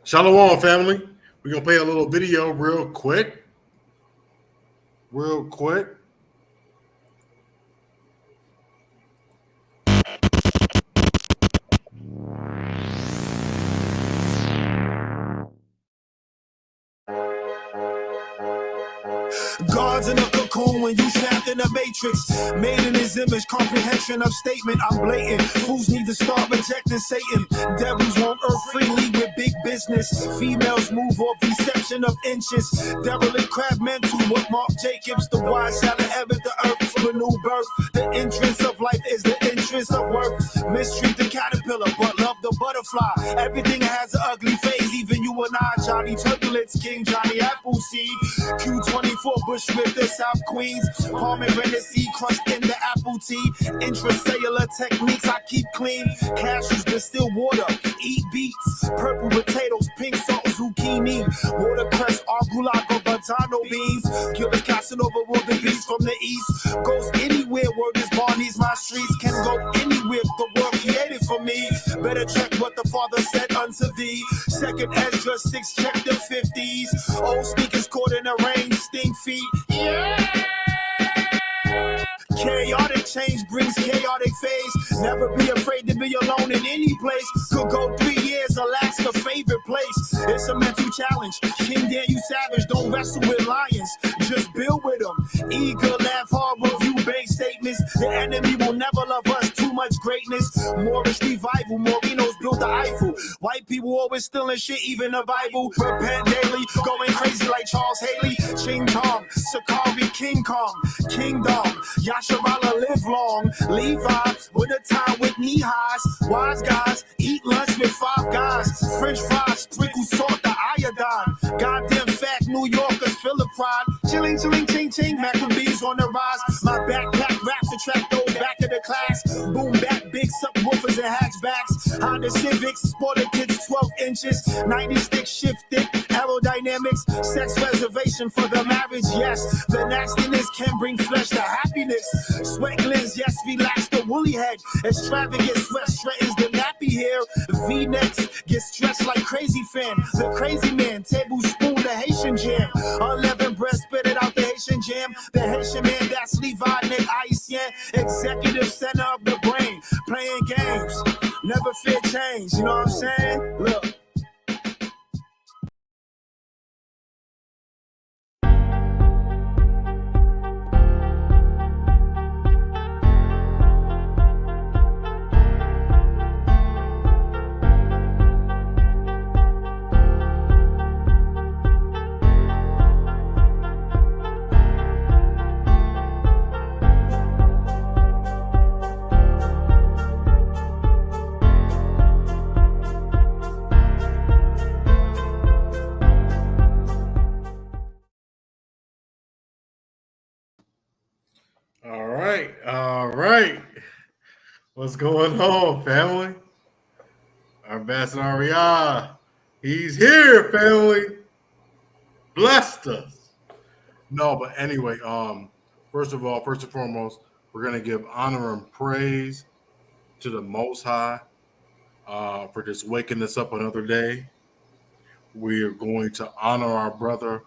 Shalom, family. We're going to play a little video real quick. Real quick. God's in a cocoon when you snapped in a matrix. Made in his image, comprehension of statement. I'm blatant. Fools need to start rejecting Satan. Devils won't earth freely with big business. Females move off deception of inches. Derelict crab mental. What Mark Jacobs, the wise shall inherit the earth from a new birth. The entrance of life is the entrance of work. Mistreat the caterpillar, but love the butterfly. Everything has an ugly phase, even you and I. Johnny Turbulence, King Johnny Appleseed. Q24 Bushwick, the South Queens. Pomegranate seed crushed in the apple tea. Intracellular techniques I keep clean. Cashews distill water, eat beets. Purple potatoes, pink salt, zucchini. Watercress, arugula, batano beans. Killers Casanova will the beast from the east. Goes anywhere, word is Barney's my streets. Can go anywhere, the world created for me. Better check what the Father said unto thee. Second Ezra 6, check the 50s. Old sneakers caught in the rain, sting feet. Yeah! Chaotic change brings chaotic phase. Never be afraid to be alone in any place. Could go 3 years, Alaska, favorite place. It's a mental challenge. King Daniel Savage, don't wrestle with lions. Just build with them. Eager, laugh hard, review bank statements. The enemy will never love us. Too much greatness. Moorish revival. Morinos built the Eiffel. White people always stealing shit, even the Bible. Repent daily, going crazy like Charles Haley. Ching Tom, Sakari, King Kong, Kingdom. Yasharala live long. Levi with a tie with knee highs. Wise guys eat lunch with 5 guys. French fries, sprinkle salt, the iodine. Goddamn fact, New Yorkers feel the pride. Chilling, chilling, ching, ching. Maccabees on the rise. My backpack raps attract those back of the class. Boom back, big subwoofers and hatchbacks. Honda Civics, sported kids 12 inches. 90 stick shift thick, aerodynamics. Sex reservation for the marriage, yes. The nastiness can bring flesh to happiness. Sweat glands, yes, relax the woolly head. Extravagant sweat straightens the nappy hair. V-necks get stretched like crazy fan. The crazy man, tablespoon, the Haitian jam. Unleavened bread, spit it out the Haitian jam. The Haitian man, that's Levi, Nick Haitian. Executive center of the brain. Playing games, never fear change. You know what I'm saying? Look. All right. What's going on, family? Our Ambassador Ariah, he's here, family. Blessed us. No, but anyway, first of all, first and foremost, we're gonna give honor and praise to the Most High for just waking us up another day. We are going to honor our brother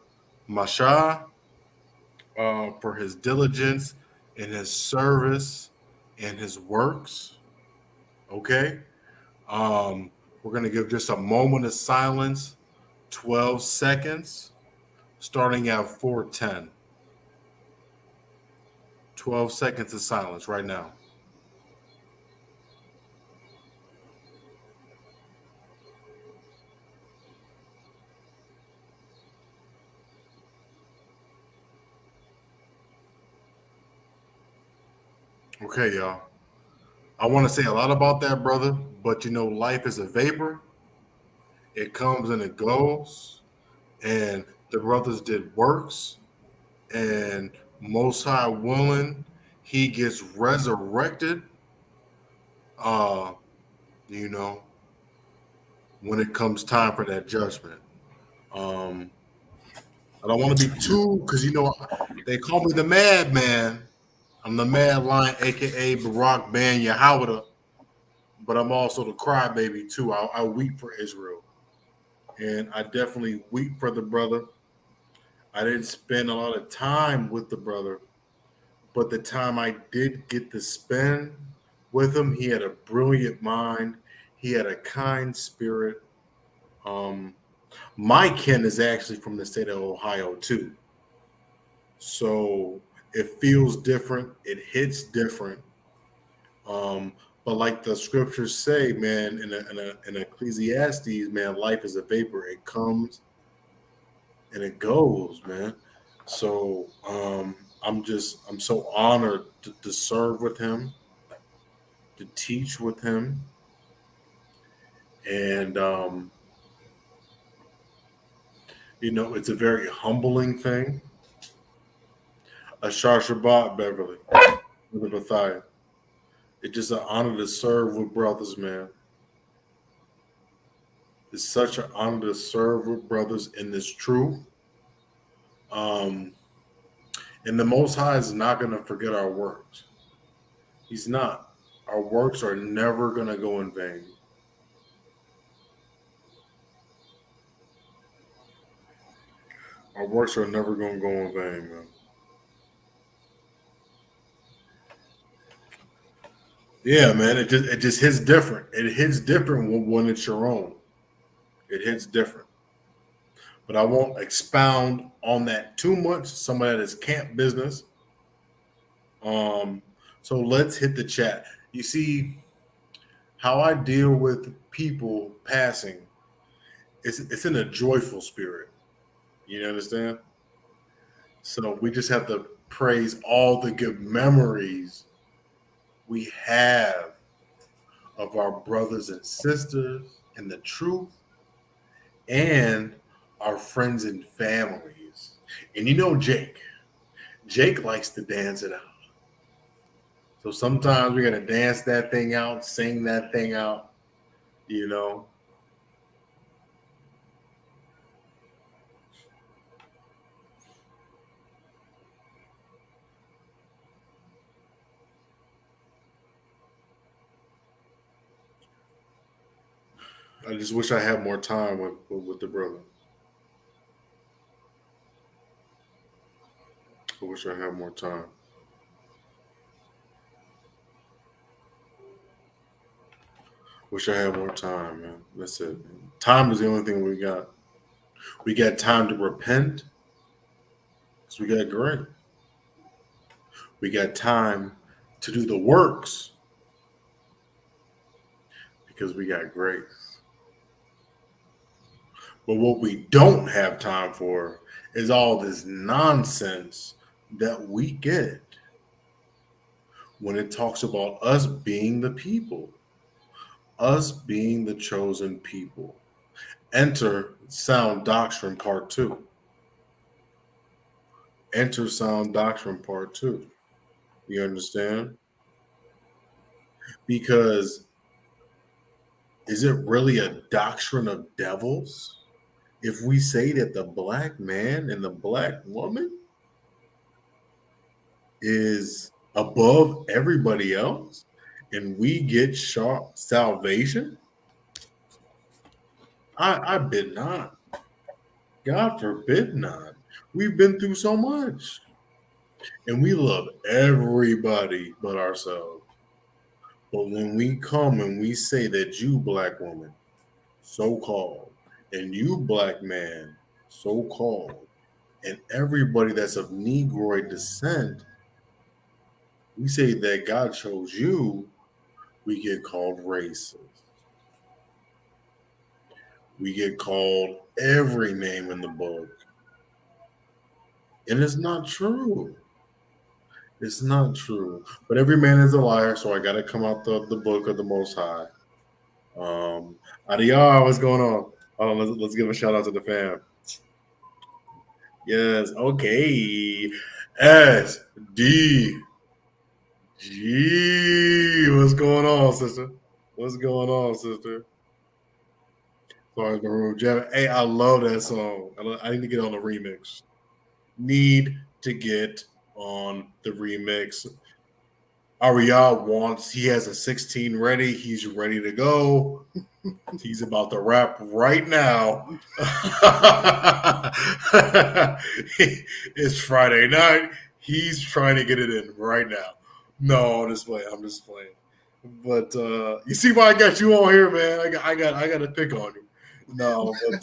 Masha for his diligence in his service and his works. Okay. We're going to give just a moment of silence, 12 seconds, starting at 4:10. 12 seconds of silence right now. Okay, y'all. I want to say a lot about that, brother, but life is a vapor. It comes and it goes. And the brothers did works. And Most High willing, he gets resurrected. You know, when it comes time for that judgment. I don't want to be too, because they call me the madman. I'm the Mad Lion, aka Barack Ben Yahweh, but I'm also the crybaby too. I weep for Israel. and I definitely weep for the brother. I didn't spend a lot of time with the brother, but the time I did get to spend with him, he had a brilliant mind. He had a kind spirit. Um, my kin is actually from the state of Ohio too, so it feels different. It hits different. Um, but like the scriptures say, man, in Ecclesiastes, man, life is a vapor. It comes and it goes, man. So I'm so honored to serve with him, to teach with him, and it's a very humbling thing. Ashar Shabbat, Beverly, Brother Matthias. It's just an honor to serve with brothers, man. It's such an honor to serve with brothers in this truth. Um, and the Most High is not going to forget our works. He's not. Our works are never going to go in vain. Our works are never going to go in vain, man. Yeah, man. It just hits different. It hits different when it's your own. It hits different. But I won't expound on that too much. Some of that is camp business. Um, so let's hit the chat. You see how I deal with people passing. It's in a joyful spirit. You understand? So we just have to praise all the good memories we have of our brothers and sisters in the truth and our friends and families. And Jake. Jake likes to dance it out. So sometimes we got to dance that thing out, sing that thing out, you know. I just wish I had more time with the brother. I wish I had more time. Wish I had more time, man. That's it. Time is the only thing we got. We got time to repent because we got grace. We got time to do the works because we got grace. But what we don't have time for is all this nonsense that we get when it talks about us being the people, us being the chosen people. Enter Sound Doctrine Part 2. Enter Sound Doctrine Part 2. You understand? Because is it really a doctrine of devils if we say that the black man and the black woman is above everybody else and we get salvation? I bid not. God forbid not. We've been through so much and we love everybody but ourselves. But when we come and we say that you, black woman, so called, and you, black man, so called, and everybody that's of Negroid descent, we say that God chose you, we get called racist. We get called every name in the book. And it's not true. It's not true. But every man is a liar, so I got to come out the book of the Most High. Adiyar, what's going on? Let's give a shout out to the fam. Yes, okay. SDG. What's going on, sister? What's going on, sister? Sorry, my room jam. Hey, I love that song. I need to get on the remix. Need to get on the remix. he has a 16 ready. He's ready to go. He's about to rap right now. It's Friday night. He's trying to get it in right now. No, I'm just playing. I'm just playing. But you see why I got you on here, man. I got to pick on you. No, but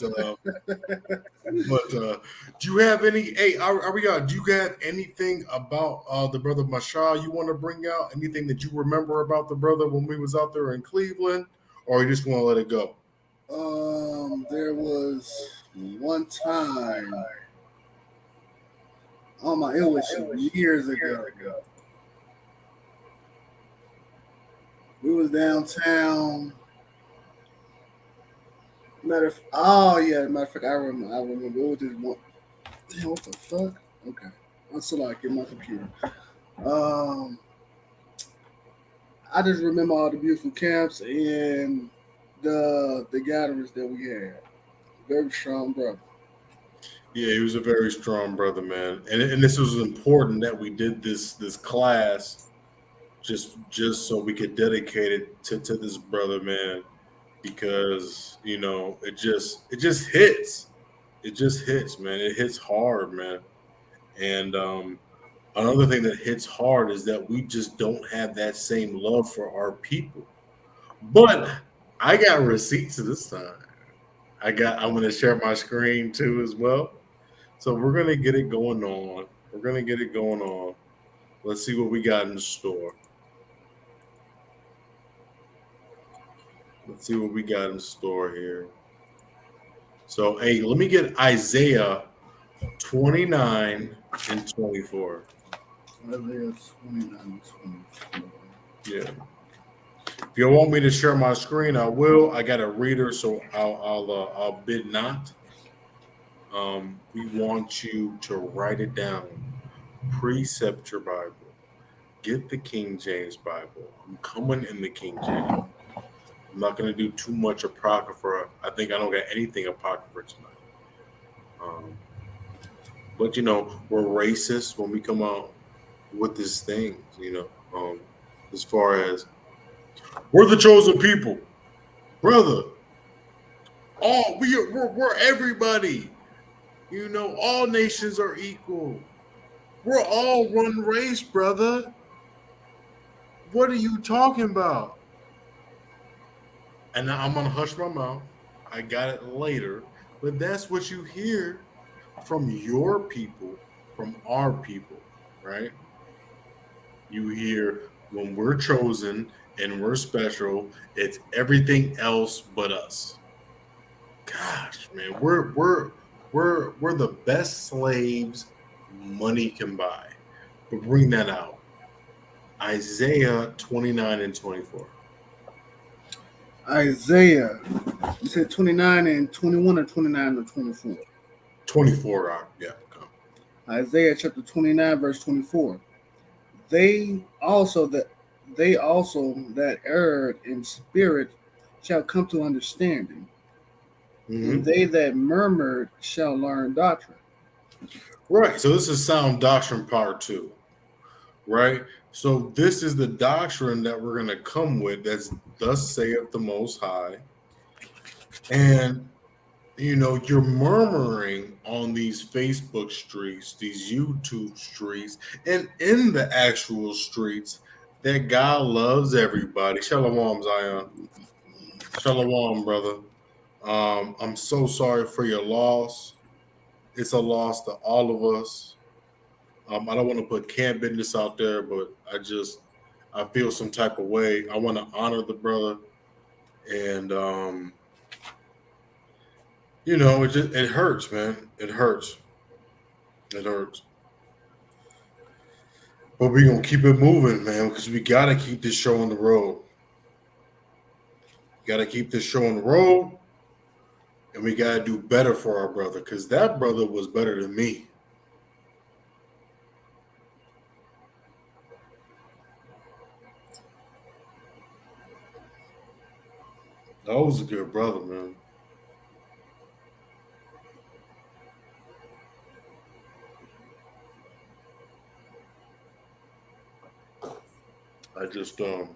do you have any? Hey, Ariana, do you have anything about the brother Mashal you want to bring out? Anything that you remember about the brother when we was out there in Cleveland, or you just want to let it go? There was one time. Oh my! It was years ago. We was downtown. Matter of fact, I remember. It was just one. Damn, what the fuck? Okay, I'm still like in my computer. Um, I just remember all the beautiful camps and the gatherings that we had. Very strong brother. Yeah, he was a very strong brother, man, and this was important that we did this class just so we could dedicate it to this brother, man, because it just hits, man. It hits hard, man, and another thing that hits hard is that we just don't have that same love for our people. But I got receipts this time. I'm gonna share my screen too as well. So we're gonna get it going on. We're gonna get it going on. Let's see what we got in store. Let's see what we got in store here. So hey, let me get Isaiah 29 and 24. Isaiah 29, 24. Yeah. If you want me to share my screen, I will. I got a reader, so I'll bid not. We want you to write it down. Precept your Bible. Get the King James Bible. I'm coming in the King James. I'm not going to do too much apocrypha. I think I don't got anything apocrypha tonight. But we're racist when we come out with these things. As far as we're the chosen people, brother. We're everybody. All nations are equal. We're all one race, brother. What are you talking about? And now I'm gonna hush my mouth. I got it later, but that's what you hear from your people, from our people, right? You hear when we're chosen and we're special, it's everything else but us. Gosh, man, we're the best slaves money can buy. But bring that out. Isaiah 29 and 24. Isaiah, you said 29 and 21 or 29 or 24? 24, yeah. Come. Isaiah chapter 29, verse 24. They also that they also that erred in spirit shall come to understanding, and Mm-hmm. they that murmured shall learn doctrine. Right. So this is sound doctrine part two, right? So this is the doctrine that we're going to come with. That's thus saith the Most High. And you're murmuring on these Facebook streets, these YouTube streets, and in the actual streets that God loves everybody. Shalom, Zion. Shalom, brother. I'm so sorry for your loss. It's a loss to all of us. I don't want to put camp business out there, but I feel some type of way. I want to honor the brother, and it hurts, man. It hurts. It hurts. But we're gonna keep it moving, man, because we gotta keep this show on the road. Gotta keep this show on the road, and we gotta do better for our brother, because that brother was better than me. That was a good brother, man. I just when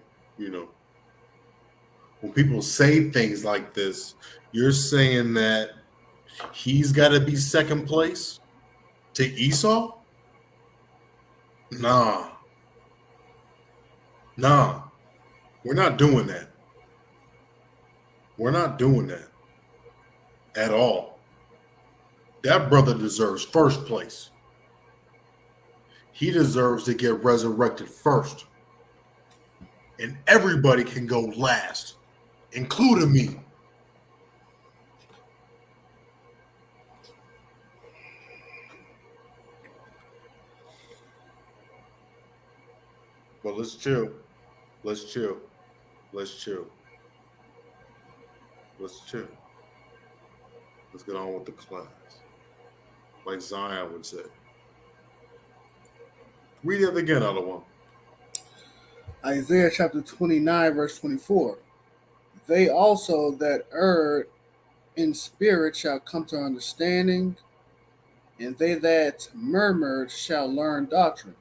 people say things like this, you're saying that he's got to be second place to Esau? Nah, nah, we're not doing that. We're not doing that at all. That brother deserves first place. He deserves to get resurrected first. And everybody can go last, including me. But let's chill. Let's chill. Let's chill. Let's chill. Let's get on with the class. Like Zion would say. Read it again, other one. Isaiah chapter 29, verse 24. They also that erred in spirit shall come to understanding, and they that murmured shall learn doctrine.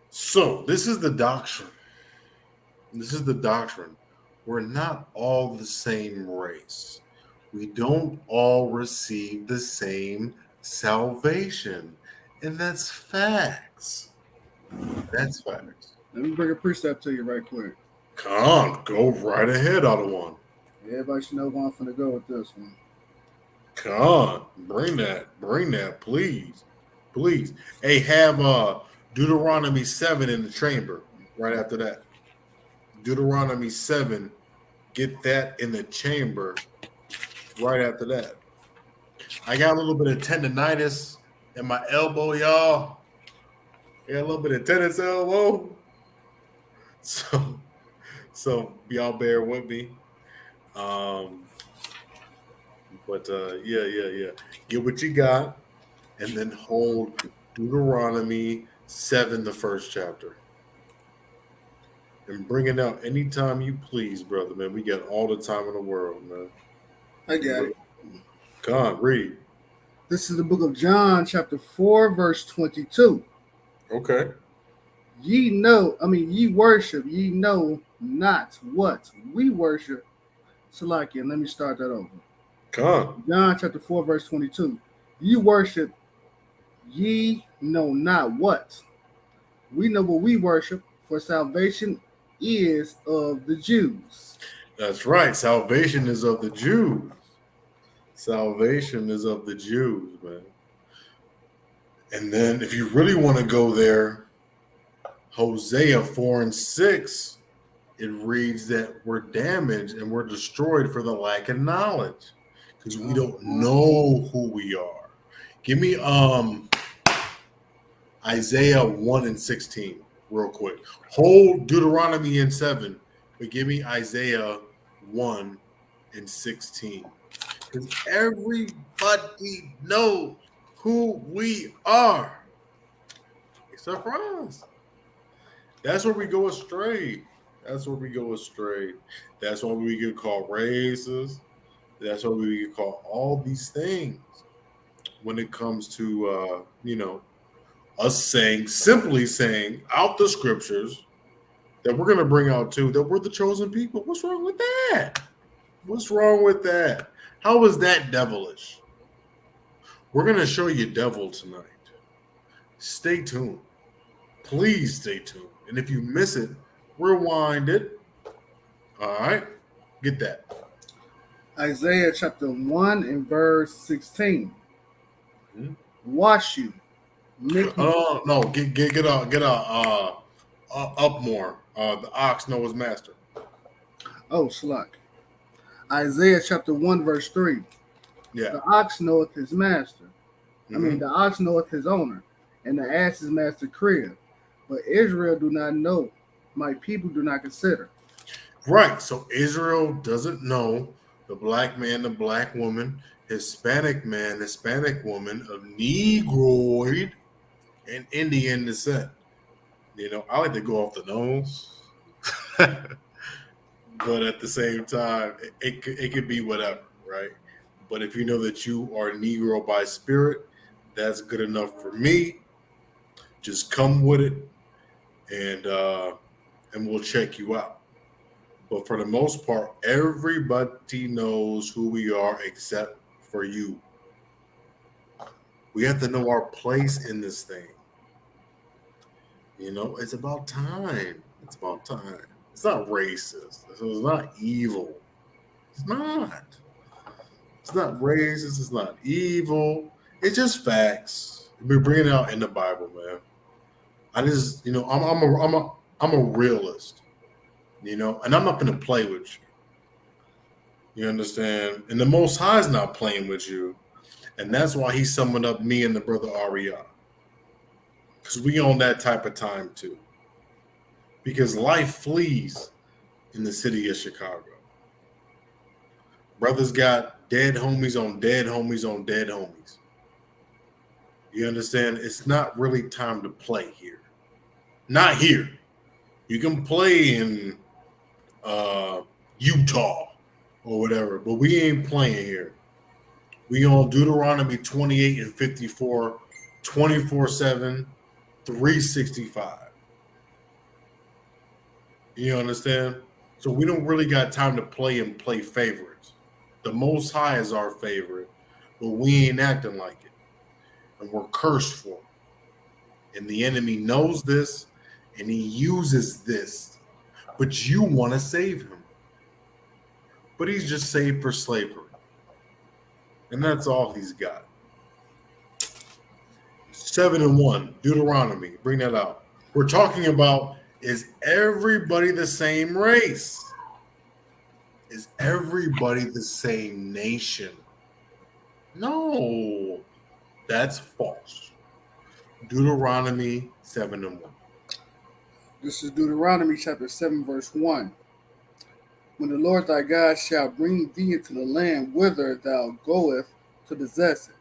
So, this is the doctrine. This is the doctrine. We're not all the same race. We don't all receive the same salvation. And that's facts. That's facts. Let me bring a precept to you right quick. Come on, go right ahead, other one. Everybody should know where I'm finna go with this one. Come on, bring that, please. Please. Hey, have Deuteronomy 7 in the chamber right after that. Deuteronomy 7, get that in the chamber right after that. I got a little bit of tendonitis in my elbow, y'all. Got a little bit of tennis elbow. So y'all bear with me. Yeah. Get what you got, and then hold Deuteronomy 7, the first chapter. And bring it out anytime you please, brother, man. We got all the time in the world, man. I got it. Come on, read. This is the book of John, chapter 4, verse 22. Okay. Ye worship, ye know not what we worship. Salakia, let me start that over. Come on. John chapter 4, verse 22. Ye worship, ye know not what. We know what we worship, for salvation is of the Jews. That's right. Salvation is of the Jews. Salvation is of the Jews, man. And then if you really want to go there, Hosea 4 and 6, it reads that we're damaged and we're destroyed for the lack of knowledge because we don't know who we are. Give me Isaiah 1 and 16 real quick. Hold Deuteronomy in 7, but give me Isaiah 1 and 16. Because everybody knows who we are, except for us. That's where we go astray. That's where we go astray. That's why we get called racist. That's why we get called all these things when it comes to, us simply saying out the scriptures that we're going to bring out too, that we're the chosen people. What's wrong with that? What's wrong with that? How is that devilish? We're going to show you devil tonight. Stay tuned. Please stay tuned. And if you miss it, rewind it. All right? Get that. Isaiah chapter 1 and verse 16. Mm-hmm. Wash you. No, get up more. The ox know his master. Oh, Shalak. Isaiah chapter 1, verse 3. Yeah. The ox knoweth his master. Mm-hmm. The ox knoweth his owner, and the ass his master crib. But Israel do not know. My people do not consider. Right. So Israel doesn't know the black man, the black woman, Hispanic man, Hispanic woman of Negroid and Indian descent. I like to go off the nose. But at the same time, it could be whatever, right? But if you know that you are Negro by spirit, that's good enough for me. Just come with it. And and we'll check you out. But for the most part, everybody knows who we are except for you. We have to know our place in this thing. You know, it's about time. It's about time. It's not racist. It's not evil. It's not. It's not racist. It's not evil. It's just facts. We bring it out in the Bible, man. I just, you know, I'm a realist, you know, and I'm not gonna play with you. You understand? And the Most High is not playing with you, and that's why He summoned up me and the brother Arya, because we on that type of time too. Because life flees in the city of Chicago. Brothers got dead homies on dead homies on dead homies. You understand? It's not really time to play here. Not here. You can play in Utah or whatever, but we ain't playing here. We on Deuteronomy 28 and 54, 24/7, 365. You understand? So we don't really got time to play and play favorites. The Most High is our favorite, but we ain't acting like it. And we're cursed for it. And the enemy knows this, and he uses this. But you want to save him. But he's just saved for slavery. And that's all he's got. 7:1, Deuteronomy. Bring that out. We're talking about, is everybody the same race? Is everybody the same nation? No, that's false. Deuteronomy 7:1. This is Deuteronomy chapter 7, verse 1. When the Lord thy God shall bring thee into the land whither thou goest to possess it,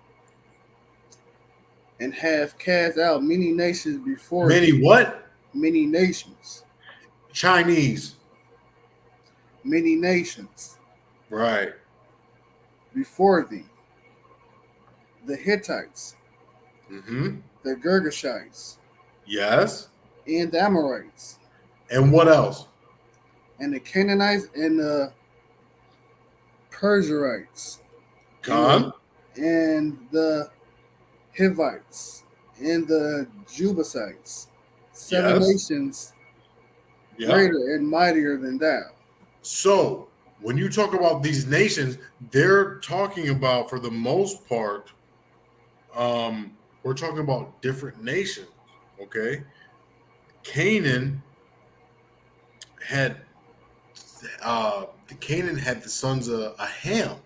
and have cast out many nations before Many thee. what? Many nations. Chinese. Many nations Right. before thee. The Hittites, Mm-hmm. the Girgashites, Yes. and the Amorites, And what else? and the Canaanites, and the Perizzites, Khan. and the Hivites, and the Jebusites. Seven Yes. nations Yeah. greater and mightier than thou. So when you talk about these nations, they're talking about, for the most part, we're talking about different nations. Okay. Canaan had the sons of Ham,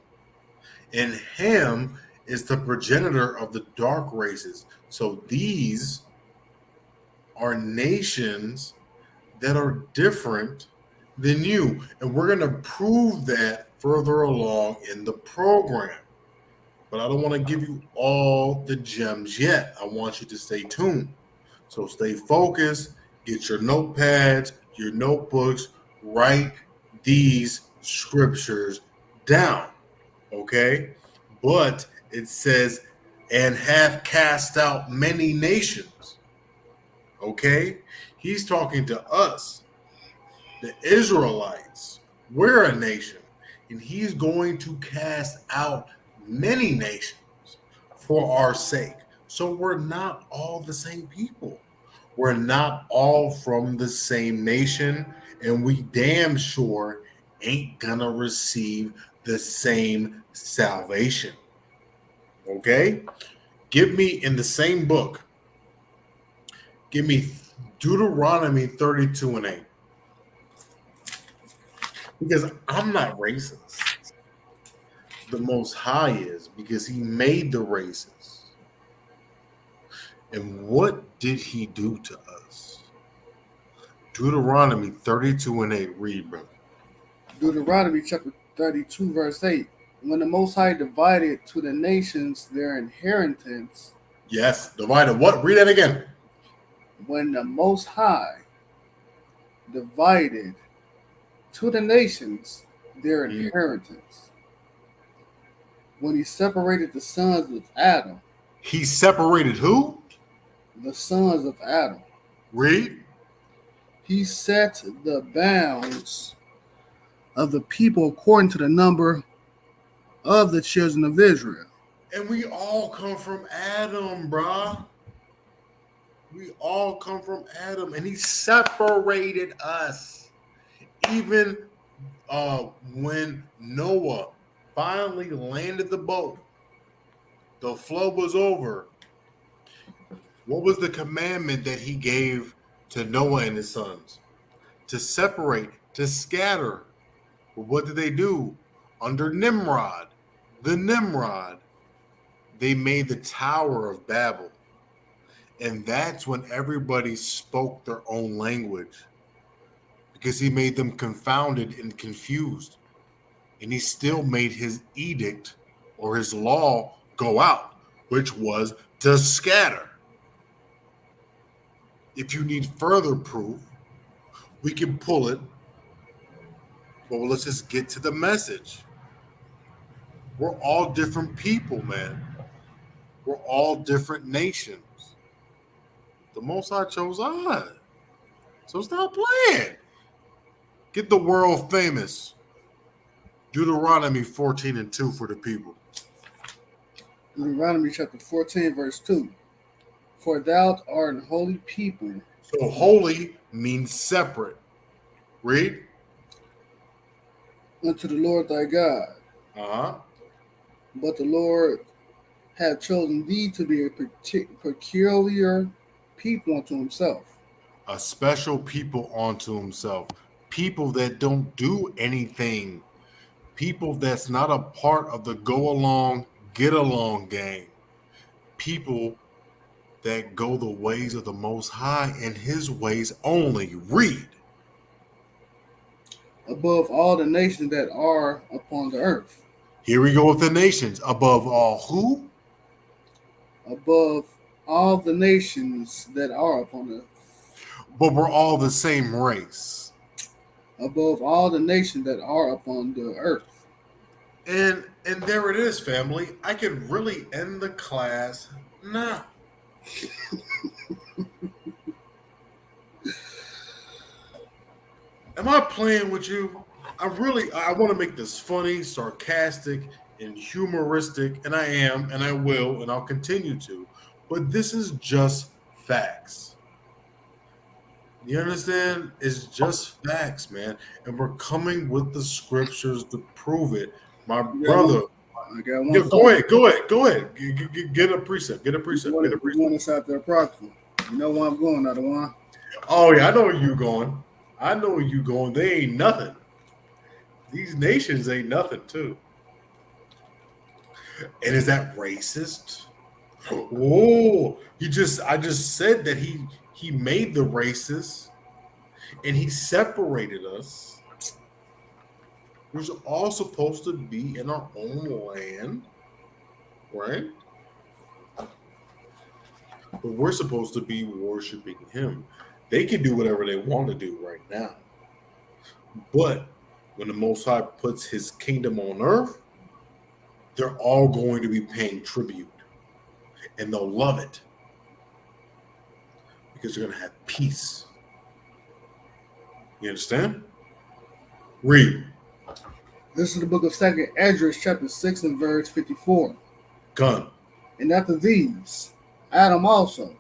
and Ham is the progenitor of the dark races. So these are nations that are different than you, and we're going to prove that further along in the program. But I don't want to give you all the gems yet. I want you to stay tuned. So stay focused, get your notepads, your notebooks, write these scriptures down. Okay? But it says, and have cast out many nations. Okay? He's talking to us, the Israelites. We're a nation, and he's going to cast out many nations for our sake. So we're not all the same people. We're not all from the same nation, and we damn sure ain't gonna receive the same salvation. Okay? Give me in the same book, give me Deuteronomy 32 and 8. Because I'm not racist. The Most High is, because he made the races. And what did he do to us? Deuteronomy 32 and 8. Read, brother. Deuteronomy chapter 32, verse 8. When the Most High divided to the nations their inheritance. Yes, divided what? Read that again. When the Most High divided to the nations their inheritance. When he separated the sons of Adam. He separated who? The sons of Adam. Read. He set the bounds of the people according to the number of the children of Israel. And we all come from Adam, bruh. We all come from Adam, and he separated us. Even when Noah finally landed the boat, the flood was over. What was the commandment that he gave to Noah and his sons? To separate, to scatter. But what did they do? Under Nimrod, they made the Tower of Babel. And that's when everybody spoke their own language, because he made them confounded and confused. And he still made his edict or his law go out, which was to scatter. If you need further proof, we can pull it. But let's just get to the message. We're all different people, man. We're all different nations. The Most High chose us. So stop playing. Get the world famous Deuteronomy 14:2 for the people. Deuteronomy chapter 14, verse 2. For thou art an holy people. So holy means separate. Read. Unto the Lord thy God. Uh-huh. But the Lord hath chosen thee to be a peculiar people unto himself. A special people unto himself. People that don't do anything. People that's not a part of the go along, get along gang. People that go the ways of the Most High and his ways only. Read. Above all the nations that are upon the earth. Here we go with the nations. Above all who? Above all the nations that are upon the earth. But we're all the same race. Above all the nations that are upon the earth. And there it is, family. I could really end the class now. Am I playing with you? I want to make this funny, sarcastic, and humoristic, and I am, and I will, and I'll continue to. But this is just facts. You understand? It's just facts, man. And we're coming with the scriptures to prove it. My brother. I got one. Yeah, go ahead. Get a precept. Get a precept. One that's out there approximately. You know where I'm going, other one. Oh yeah, I know where you going. They ain't nothing. These nations ain't nothing too. And is that racist? Whoa! I just said that he made the racists, and he separated us. We're all supposed to be in our own land, right? But we're supposed to be worshiping him. They can do whatever they want to do right now. But when the Most High puts his kingdom on earth, they're all going to be paying tribute. And they'll love it. Because they're going to have peace. You understand? Read. This is the book of 2nd Esdras, chapter 6 and verse 54. Gun. And after these, Adam also,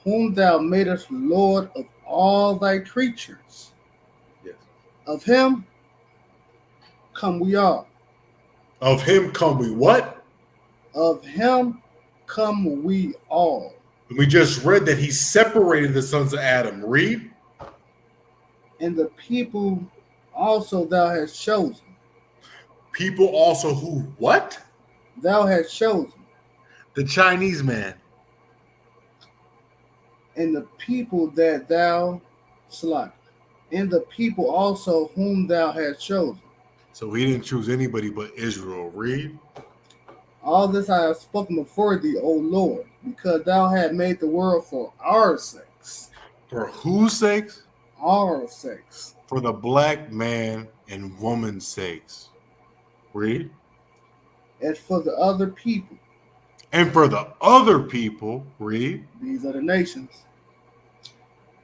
whom thou madest Lord of all thy creatures. Yes. Of him come we all. Of him come we what? Of him come we all. We just read that he separated the sons of Adam. Read. And the people also thou hast chosen. People also who what? Thou hast chosen. The Chinese man. And the people that thou selected. And the people also whom thou hast chosen. So he didn't choose anybody but Israel. Read. All this I have spoken before thee, O Lord, because thou hast made the world for our sakes. For whose sakes? Our sakes. For the black man and woman's sakes. Read. And for the other people. And for the other people, read. These are the nations.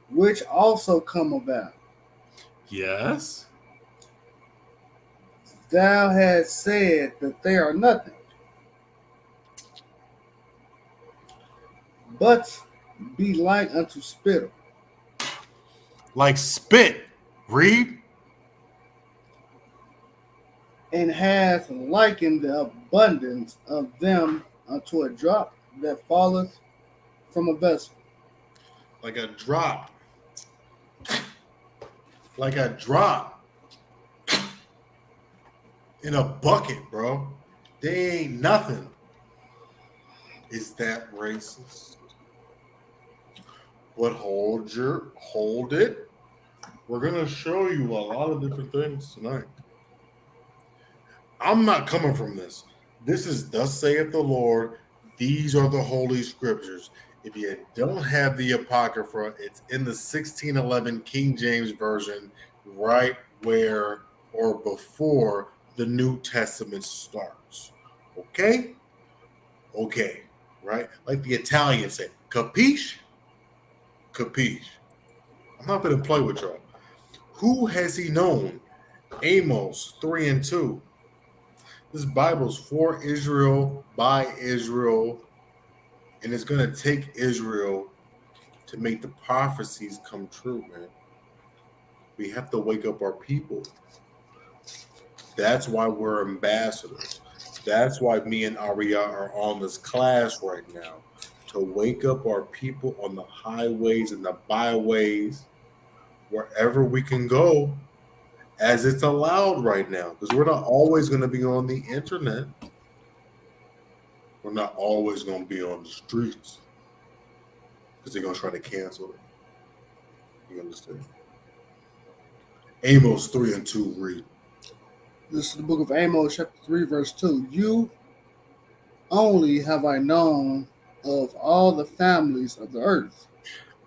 which also come about. Yes. Thou hast said that they are nothing, but be like unto spittle, Like spit. Read. and hath likened the abundance of them unto a drop that falleth from a vessel. Like a drop. Like a drop in a bucket, bro. They ain't nothing. Is that racist? But hold it. We're gonna show you a lot of different things tonight. I'm not coming from this. This is thus saith the Lord. These are the holy scriptures. If you don't have the Apocrypha, it's in the 1611 King James Version, right where or before the New Testament starts. Okay? Okay. Right? Like the Italians say, capiche? Capiche. I'm not going to play with y'all. Who has he known? Amos 3 and 2. This Bible's for Israel, by Israel, and it's going to take Israel to make the prophecies come true, man. We have to wake up our people. That's why we're ambassadors. That's why me and Arya are on this class right now, to wake up our people on the highways and the byways, wherever we can go, as it's allowed right now. Because we're not always going to be on the internet. We're not always going to be on the streets. Because they're going to try to cancel it. You understand? Amos 3 and 2 read. This is the book of Amos, chapter 3, verse 2. You only have I known of all the families of the earth.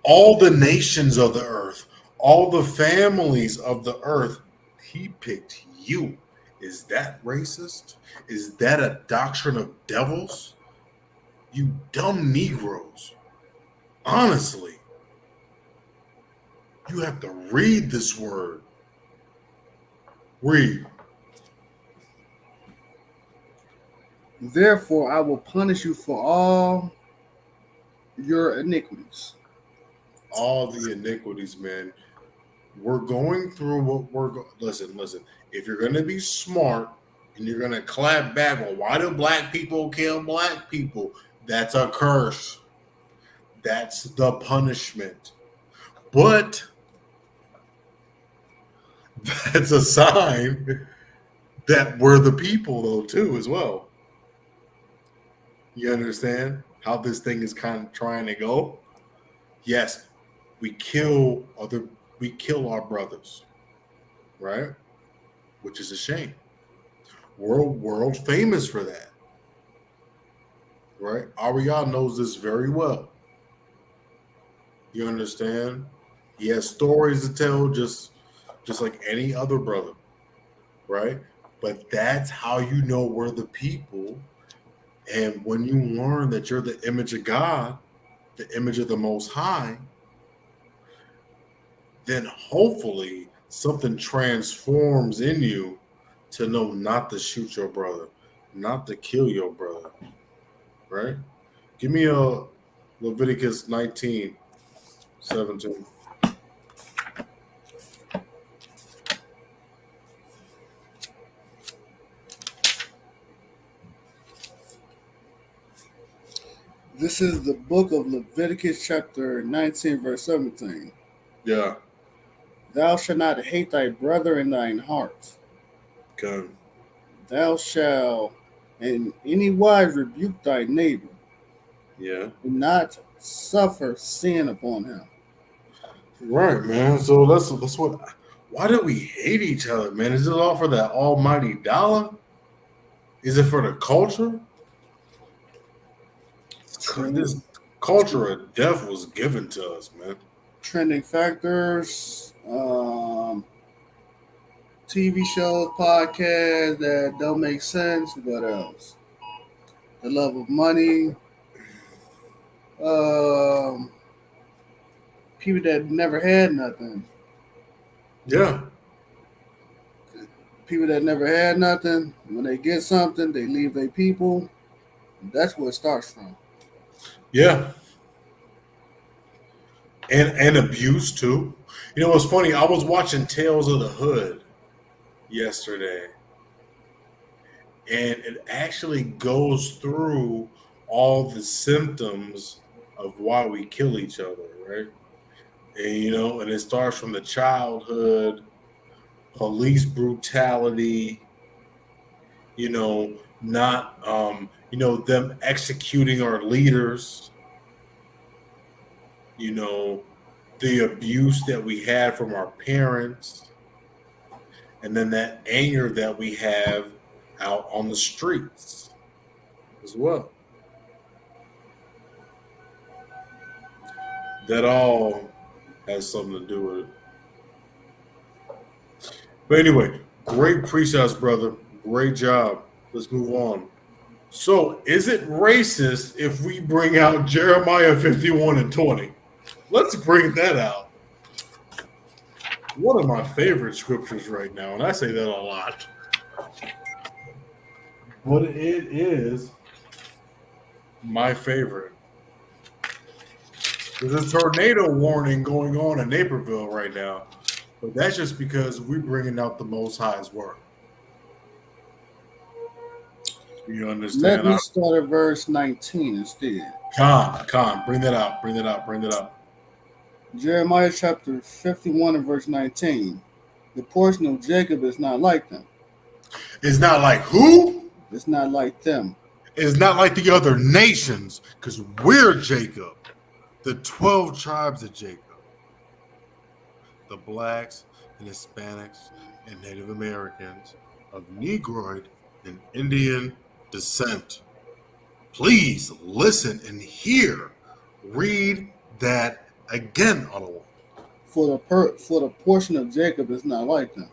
All the nations of the earth, all the families of the earth, he picked you. Is that racist? Is that a doctrine of devils? You dumb Negroes. Honestly, you have to read this word. Read. Therefore, I will punish you for all your iniquities. All the iniquities, man. We're going through what listen. If you're going to be smart and you're going to clap back, well, why do black people kill black people? That's a curse. That's the punishment. But that's a sign that we're the people, though, too, as well. You understand how this thing is kind of trying to go? Yes, we kill our brothers, right? Which is a shame. We're world famous for that, right? Arya knows this very well. You understand? He has stories to tell, just like any other brother, right? But that's how you know we're the people. And when you learn that you're the image of God, the image of the Most High, then hopefully something transforms in you to know not to shoot your brother, not to kill your brother, right? Give me a Leviticus 19:17. This is the book of Leviticus, chapter 19, verse 17. Yeah. Thou shalt not hate thy brother in thine heart. Okay. Thou shalt in any wise rebuke thy neighbor, Yeah. and not suffer sin upon him. Right, man. So that's what. Why do we hate each other, man? Is it all for that almighty dollar? Is it for the culture? This culture of death was given to us, man. Trending factors, TV shows, podcasts that don't make sense. What else? The love of money. people that never had nothing. Yeah. People that never had nothing, when they get something, they leave their people. That's where it starts from. Yeah. And abuse too. You know what's funny? I was watching Tales of the Hood yesterday, and it actually goes through all the symptoms of why we kill each other, right? And and it starts from the childhood, police brutality, not them executing our leaders, you know, the abuse that we had from our parents, and then that anger that we have out on the streets as well. That all has something to do with it. But anyway, great precepts, brother. Great job. Let's move on. So, is it racist if we bring out Jeremiah 51 and 20? Let's bring that out. One of my favorite scriptures right now, and I say that a lot. But it is my favorite. There's a tornado warning going on in Naperville right now, but that's just because we're bringing out the Most High's word. You understand? Let me start at verse 19 instead. Con, bring that out, bring that out, bring that out. Jeremiah chapter 51 and verse 19. The portion of Jacob is not like them. It's not like who? It's not like them. It's not like the other nations, because we're Jacob, the 12 tribes of Jacob, the blacks and Hispanics and Native Americans of Negroid and Indian descent. Please listen and hear. Read that again, Ottawa. For the portion of Jacob is not like them.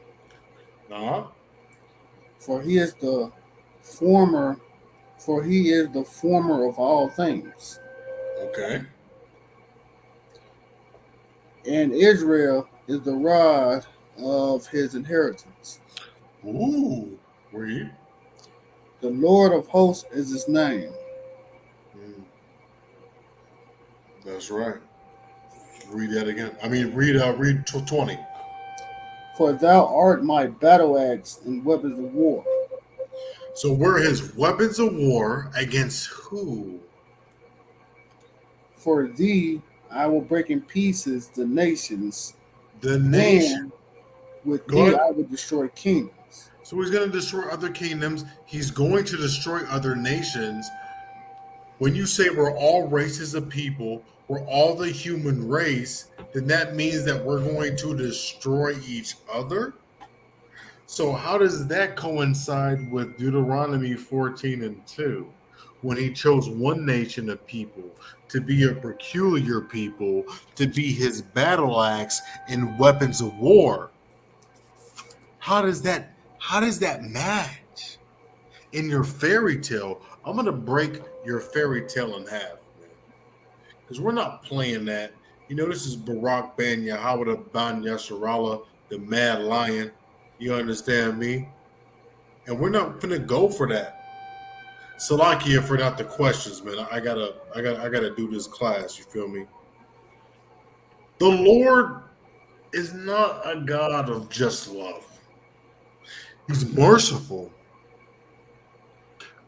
Uh-huh. For he is the former of all things. Okay. And Israel is the rod of his inheritance. Ooh, read. The Lord of hosts is his name. That's right. Read that again. I mean, read 20. For thou art my battle axe and weapons of war. So we're his weapons of war against who? For thee I will break in pieces the nations. The nation. And with thee I will destroy kingdoms. So he's going to destroy other kingdoms. He's going to destroy other nations. When you say we're all races of people, we're all the human race, then that means that we're going to destroy each other? So how does that coincide with Deuteronomy 14 and 2? When he chose one nation of people to be a peculiar people, to be his battle axe and weapons of war. How does that match? In your fairy tale, I'm going to break your fairy tale in half, man. Because we're not playing that. This is Barak Ben Yahweh Ban Yasharallah, the Mad Lion. You understand me? And we're not gonna go for that. Salakia for not the questions, man. I gotta do this class. You feel me? The Lord is not a God of just love. He's merciful,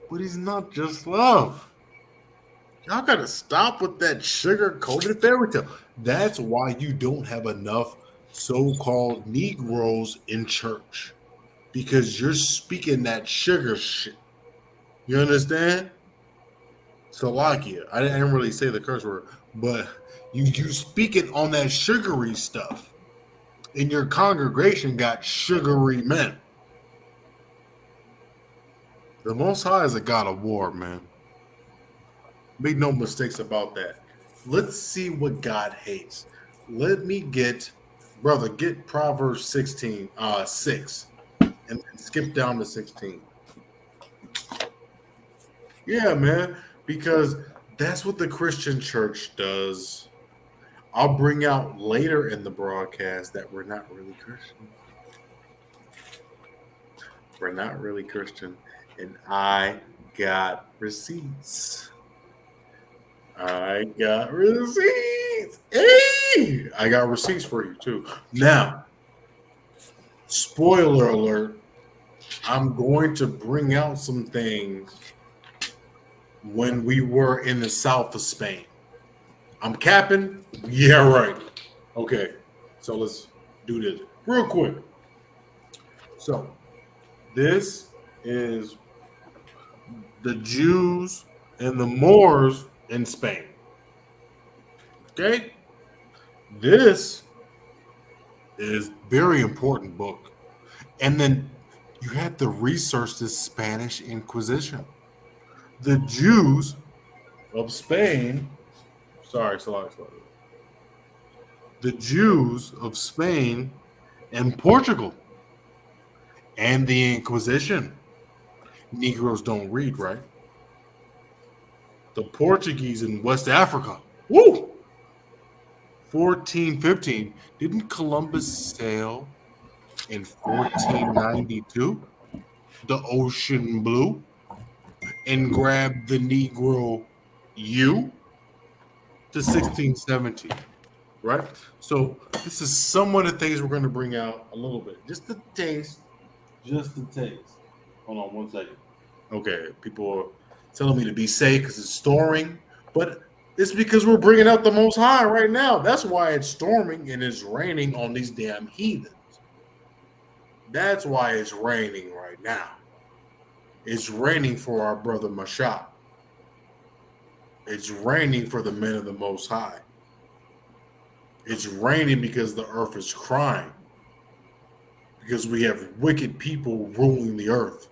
but he's not just love. Y'all gotta stop with that sugar-coated fairy tale. That's why you don't have enough so-called Negroes in church, because you're speaking that sugar shit. You understand? Salakia. I didn't really say the curse word, but you speaking on that sugary stuff. And your congregation got sugary men. The Most High is a God of war, man. Make no mistakes about that. Let's see what God hates. Let me get Proverbs 16, 6, and then skip down to 16. Yeah, man, because that's what the Christian church does. I'll bring out later in the broadcast that we're not really Christian. We're not really Christian. And I got receipts. I got receipts. Hey! I got receipts for you too. Now, spoiler alert, I'm going to bring out some things when we were in the south of Spain. I'm capping? Yeah, right. Okay, so let's do this real quick. So, this is the Jews and the Moors in Spain. Okay? This is very important book. And then you have to research the Spanish Inquisition. The Jews of Spain, sorry. The Jews of Spain and Portugal and the Inquisition. Negroes don't read, right? The Portuguese in West Africa. Woo! 1415. Didn't Columbus sail in 1492? The ocean blue and grab the Negro you to 1617, right? So this is some of the things we're going to bring out a little bit. Just a taste. Hold on 1 second. Okay, people are telling me to be safe because it's storming, but it's because we're bringing out the Most High right now. That's why it's storming and it's raining on these damn heathens. That's why it's raining right now. It's raining for our brother Mashat. It's raining for the men of the Most High. It's raining because the earth is crying. Because we have wicked people ruling the earth.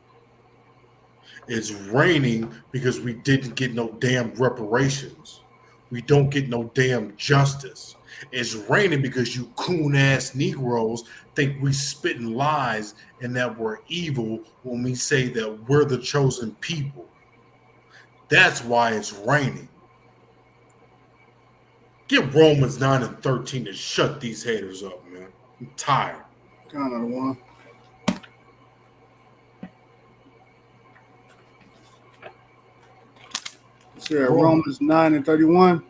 It's raining because we didn't get no damn reparations. We don't get no damn justice. It's raining because you coon-ass Negroes think we spitting lies and that we're evil when we say that we're the chosen people. That's why it's raining. Get Romans 9 and 13 to shut these haters up, man. I'm tired. Count on one. So Romans 9 and 31.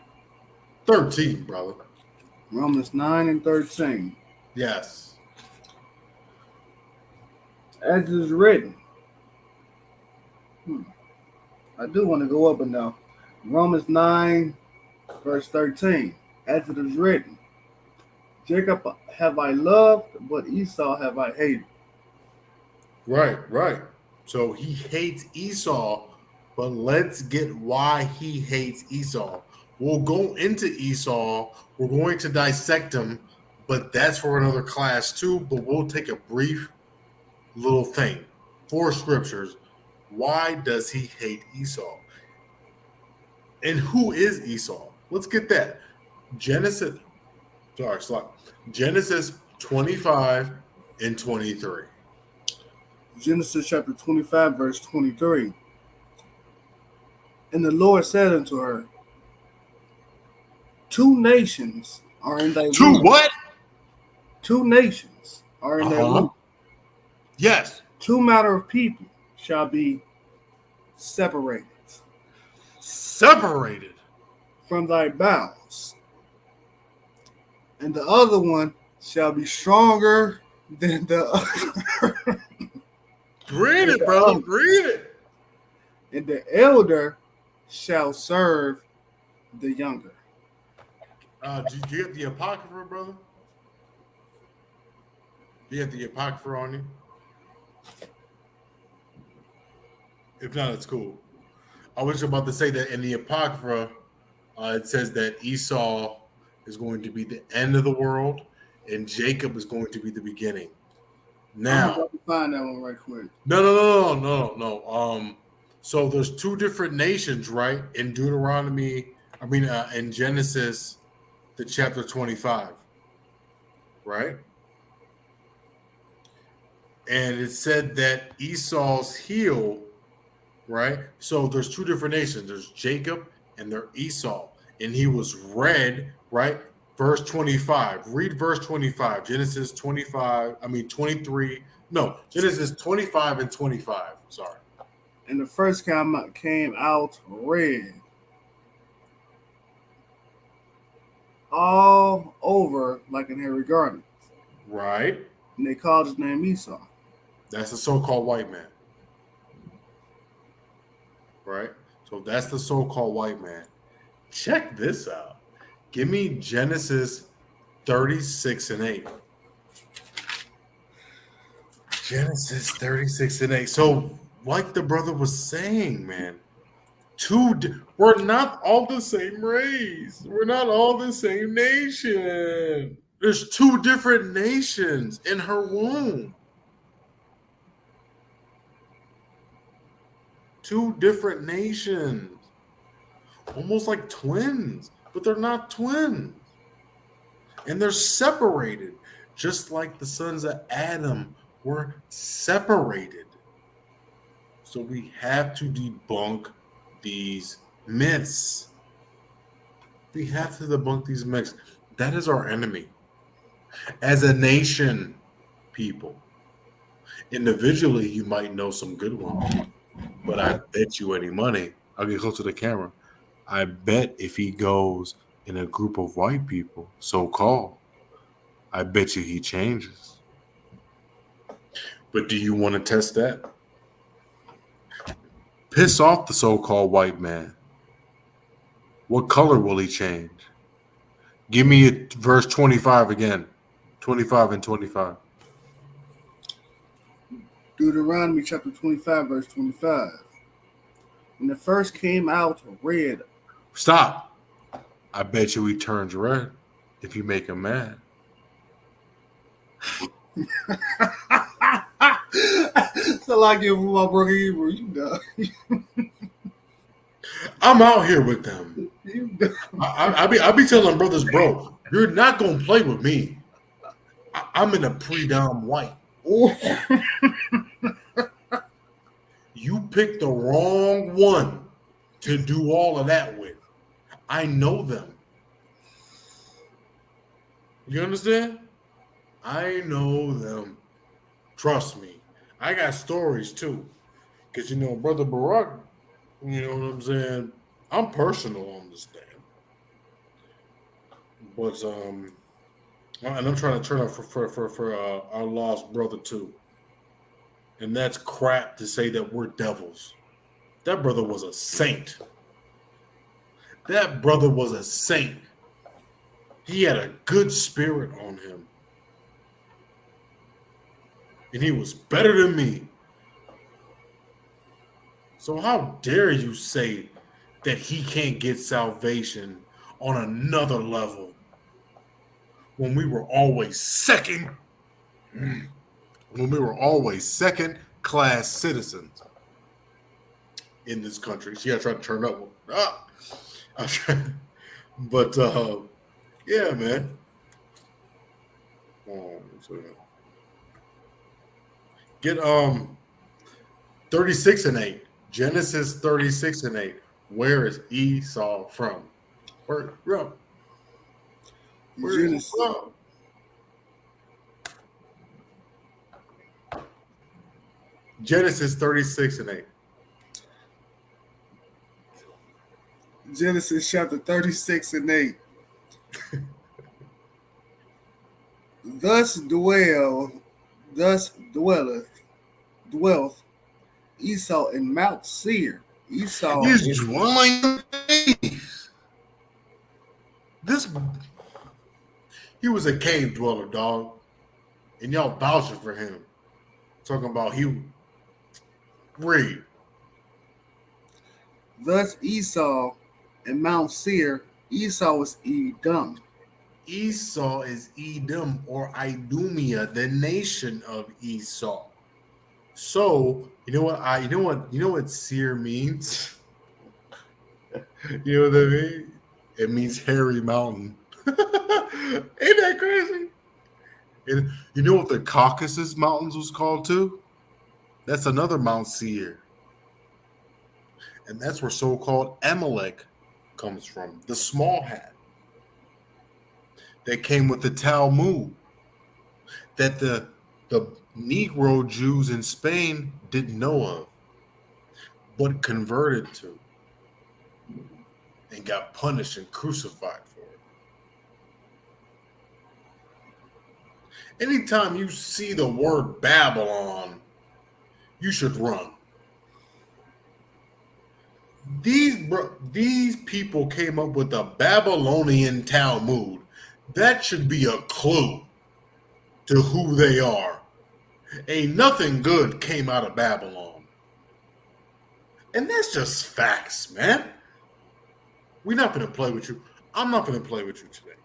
13, brother. Romans 9 and 13. Yes. As it is written. I do want to go up and down. Romans 9, verse 13. As it is written. Jacob have I loved, but Esau have I hated. Right. So he hates Esau, but let's get why he hates Esau. We'll go into Esau. We're going to dissect him, but that's for another class too. But we'll take a brief little thing. 4 scriptures. Why does he hate Esau? And who is Esau? Let's get that. Genesis 25 and 23. Genesis chapter 25, verse 23. And the Lord said unto her, 2 nations are in thy womb. 2 what? 2 nations are in thy womb. Yes. 2 matter of people shall be separated. Separated from thy bowels. And the other one shall be stronger than the other. Read it, brother. Read it. And the elder shall serve the younger. Do you have the Apocrypha, brother? Do you have the Apocrypha on you? If not, it's cool. I was about to say that in the Apocrypha, it says that Esau is going to be the end of the world and Jacob is going to be the beginning. Now, I'm about to find that one right quick. No. So there's 2 different nations, right? In in Genesis, the chapter 25, right? And it said that Esau's heel, right? So there's 2 different nations. There's Jacob and there's Esau. And he was red, right? verse 25. Read verse 25. Genesis 25. I mean 23. No, Genesis 25 and 25. Sorry. And the first came out red all over like an hairy garment. Right. And they called his name Esau. That's the so-called white man. Right? So that's the so-called white man. Check this out. Give me Genesis 36 and 8. Genesis 36 and 8. So, like the brother was saying, man, we're not all the same race. We're not all the same nation. There's two different nations in her womb. Two different nations. Almost like twins, but they're not twins. And they're separated, just like the sons of Adam were separated. So we have to debunk these myths. We have to debunk these myths. That is our enemy. As a nation, people. Individually, you might know some good ones, but I bet you any money. I'll get close to the camera. I bet if he goes in a group of white people, so-called, I bet you he changes. But do you want to test that? Piss off the so-called white man. What color will he change? Give me verse 25 again. 25 and 25. Deuteronomy chapter 25, verse 25. When the first came out red. Stop. I bet you he turns red if you make him mad. So like you my brother Hebrew, you know. I'm out here with them. I be telling brothers, bro, you're not gonna play with me. I'm in a pre-dom white. You picked the wrong one to do all of that with. I know them. You understand? I know them. Trust me. I got stories too. Because, Brother Barack, you know what I'm saying? I'm personal on this thing. But, and I'm trying to turn up for our lost brother too. And that's crap to say that we're devils. That brother was a saint. That brother was a saint. He had a good spirit on him. And he was better than me. So how dare you say that he can't get salvation on another level when we were always second? When we were always second-class citizens in this country. See, I tried to turn up. But, yeah, man. Get 36 and 8. Genesis 36 and 8. Where is Esau from? Where is he from? Genesis 36 and 8. Genesis chapter 36 and 8. Thus dwelleth Esau in Mount Seir. Esau is dwelling. He was a cave dweller, dog. And y'all vouching for him. Talking about read. Thus Esau in Mount Seir. Esau was Edom. Esau is Edom or Idumea, the nation of Esau. So you know what Seir means? You know what I mean? It means hairy mountain. Ain't that crazy? And you know what the Caucasus Mountains was called too? That's another Mount Seir. And that's where so-called Amalek comes from, the small hat. that came with the Talmud that the Negro Jews in Spain didn't know of, but converted to and got punished and crucified for it. Anytime you see the word Babylon, you should run. These people came up with the Babylonian Talmud. That should be a clue to who they are. Ain't nothing good came out of Babylon. And that's just facts, man. We're not going to play with you. I'm not going to play with you today.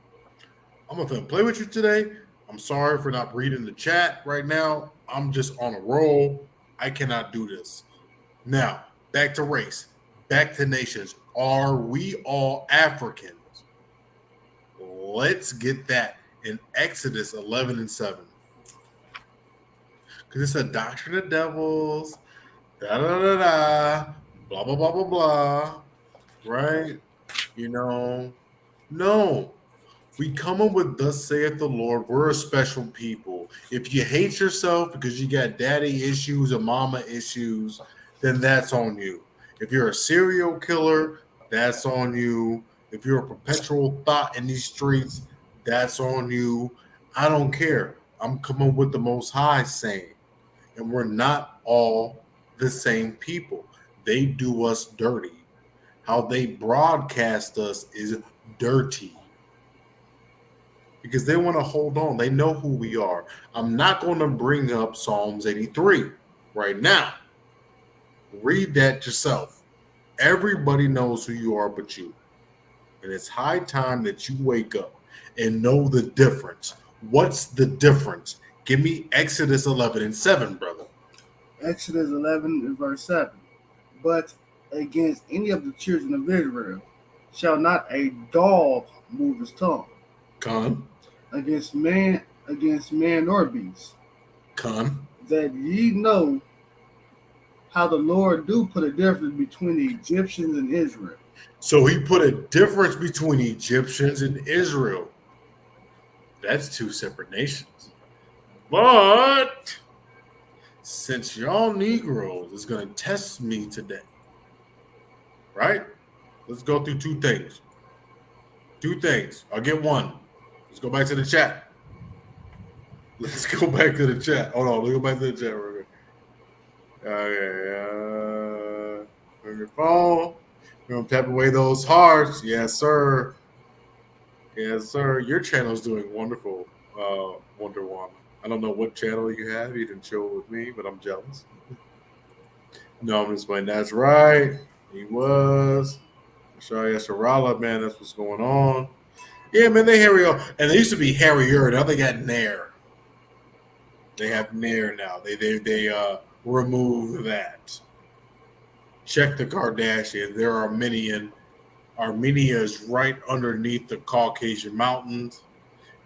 I'm not going to play with you today. I'm sorry for not reading the chat right now. I'm just on a roll. I cannot do this. Now, back to race. Back to nations. Are we all Africans? Let's get that in Exodus 11 and 7. Because it's a doctrine of devils. Da da da da. Blah, blah, blah, blah, blah. Right? You know, no. We come up with thus saith the Lord. We're a special people. If you hate yourself because you got daddy issues or mama issues, then that's on you. If you're a serial killer, that's on you. If you're a perpetual thought in these streets, that's on you. I don't care. I'm coming with the Most High saying, and we're not all the same people. They do us dirty. How they broadcast us is dirty. Because they want to hold on. They know who we are. I'm not going to bring up Psalms 83 right now. Read that yourself. Everybody knows who you are but you. And it's high time that you wake up and know the difference. What's the difference? Give me Exodus 11 and 7, brother. Exodus 11 and verse 7. But against any of the children of Israel shall not a dog move his tongue. Con. Against man or beast. Con. That ye know how the Lord do put a difference between the Egyptians and Israel. So he put a difference between Egyptians and Israel. That's two separate nations. But since y'all Negroes is going to test me today, right? Let's go through two things. I'll get one. Let's go back to the chat. Let's go back to the chat. Hold on. Let's go back to the chat real quick. Okay. On your phone. You're going to tap away those hearts. Yes, sir. Yes, sir. Your channel's doing wonderful, Wonder Woman. I don't know what channel you have. You didn't show it with me, but I'm jealous. No, I'm just playing. That's right. He was. Shaya Sharala, man, that's what's going on. Yeah, man, they hairy. And they used to be hairier. Now they got Nair. They have Nair now. They remove that. Check the Kardashians. They're Armenian. Armenia is right underneath the Caucasian Mountains.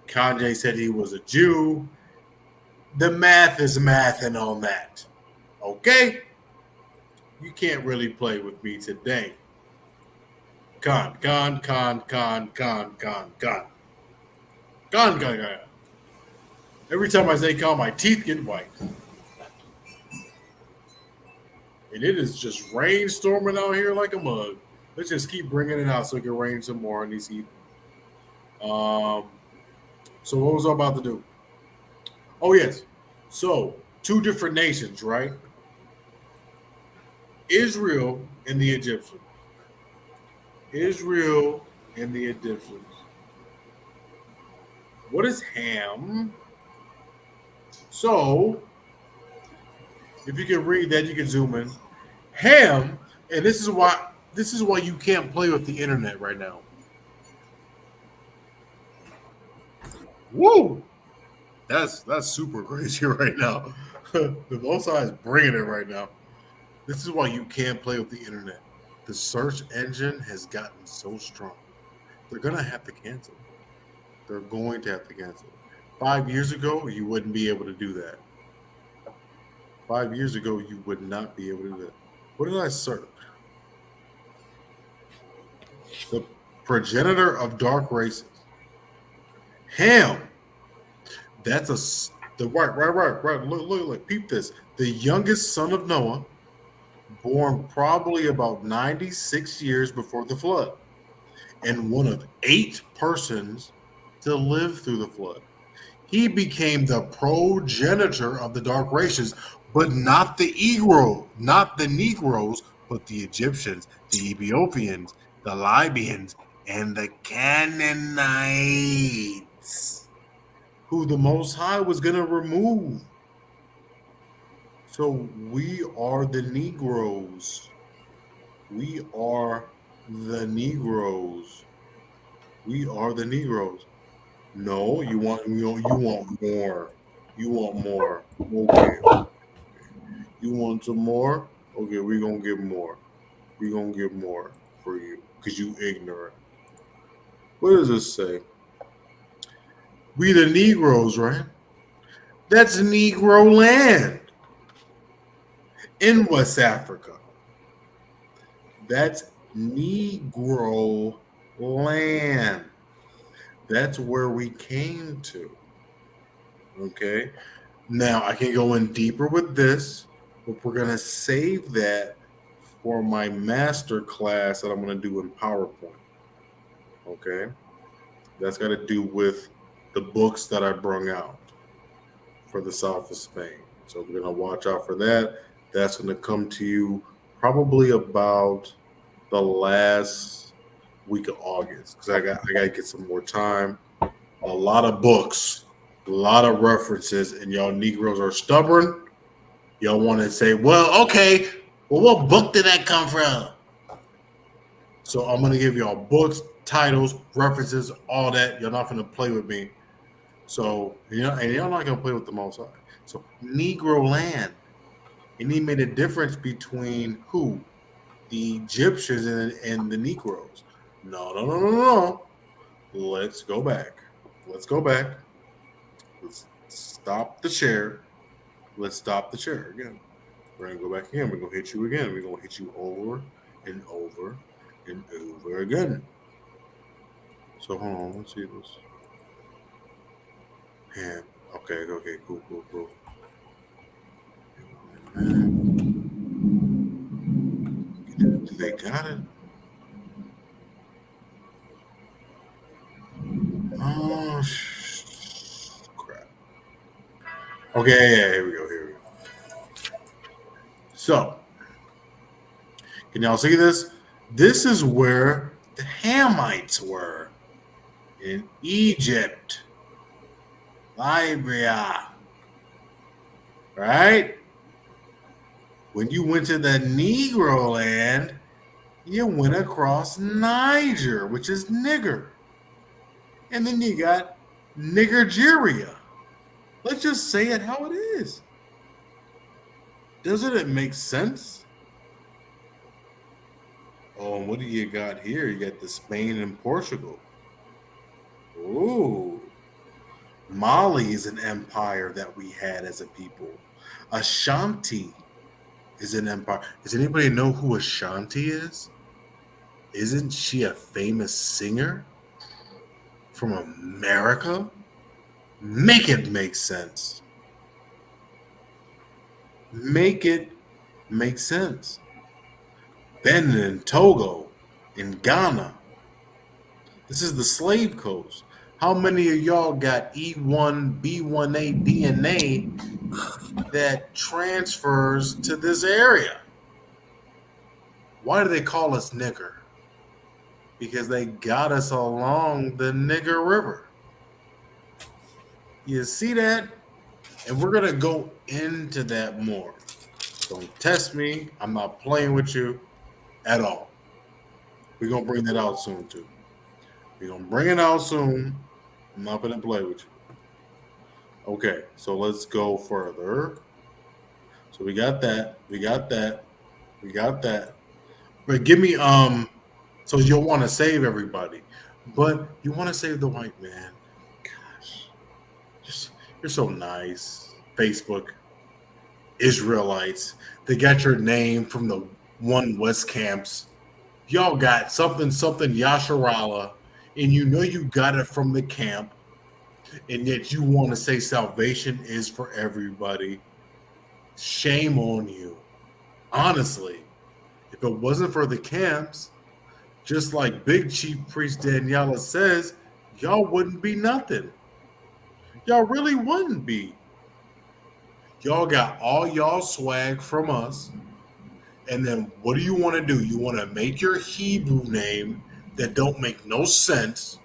Kanye said he was a Jew. The math is mathing on that. Okay? You can't really play with me today. Con. Every time I say con, my teeth get white. And it is just rainstorming out here like a mug. Let's just keep bringing it out so it can rain some more on these heat. So what was I about to do? Oh, yes. So, two different nations, right? Israel and the Egyptians. Israel and the Egyptians. What is Ham? So, if you can read that, you can zoom in. Ham, and this is why you can't play with the internet right now. Woo! That's super crazy right now. The Most High is bringing it right now. This is why you can't play with the internet. The search engine has gotten so strong. They're going to have to cancel it. They're going to have to cancel it. 5 years ago, you wouldn't be able to do that. 5 years ago, you would not be able to do that. What did I search? The progenitor of dark races. Ham. That's the right. Look. Peep this. The youngest son of Noah, born probably about 96 years before the flood, and one of 8 persons to live through the flood. He became the progenitor of the dark races, but not the Negroes, but the Egyptians, the Ethiopians, the Libyans, and the Canaanites, who the Most High was going to remove. So we are the Negroes. We are the Negroes. We are the Negroes. No, you want more. You want more. Okay. You want some more? Okay, we're gonna give more. We're gonna give more for you because you ignorant. What does this say? We the Negroes, right? That's Negro land in West Africa. That's Negro land. That's where we came to. Okay. Now I can go in deeper with this, but we're gonna save that for my master class that I'm gonna do in PowerPoint. Okay. That's got to do with the books that I brung out for the south of Spain. So we're gonna watch out for that. That's gonna come to you probably about the last week of August because I gotta get some more time. A lot of books, a lot of references, and y'all Negroes are stubborn. Y'all want to say, well, okay, well, what book did that come from? So I'm gonna give y'all books, titles, references, all that. You're not gonna play with me. So and you're not gonna play with the Most High. So Negro land, and he made a difference between who, the Egyptians and the Negroes. No. Let's go back. Let's stop the share. Let's stop the share again. We're gonna go back again. We're gonna hit you again. We're gonna hit you over and over and over again. So hold on. Let's see this. Yeah. Okay. Cool. They got it. Oh, crap. Okay, yeah, here we go. So, can y'all see this? This is where the Hamites were in Egypt, Libya, right? When you went to the Negro land, you went across Niger, which is nigger. And then you got Nigeria. Let's just say it how it is. Doesn't it make sense? Oh, and what do you got here? You got the Spain and Portugal. Ooh. Mali is an empire that we had as a people. Ashanti is an empire. Does anybody know who Ashanti is? Isn't she a famous singer from America? Make it make sense. Make it make sense. Benin and Togo in Ghana. This is the slave coast. How many of y'all got E1, B1A DNA that transfers to this area? Why do they call us nigger? Because they got us along the Nigger River. You see that? And we're going to go into that more. Don't test me. I'm not playing with you at all. We're going to bring that out soon, too. We're going to bring it out soon. I'm not going to play with you. Okay, so let's go further. So we got that. But give me, so you'll want to save everybody. But you want to save the white man. Gosh. You're so nice. Facebook. Israelites. They got your name from the one West camps. Y'all got something Yasharala, and you know you got it from the camp. and yet you want to say salvation is for everybody. Shame on you. Honestly, if it wasn't for the camps, just like Big Chief Priest Daniela says, y'all wouldn't be nothing. Y'all really wouldn't be. Y'all got all y'all swag from us. And then what do you want to do? You want to make your Hebrew name that don't make no sense,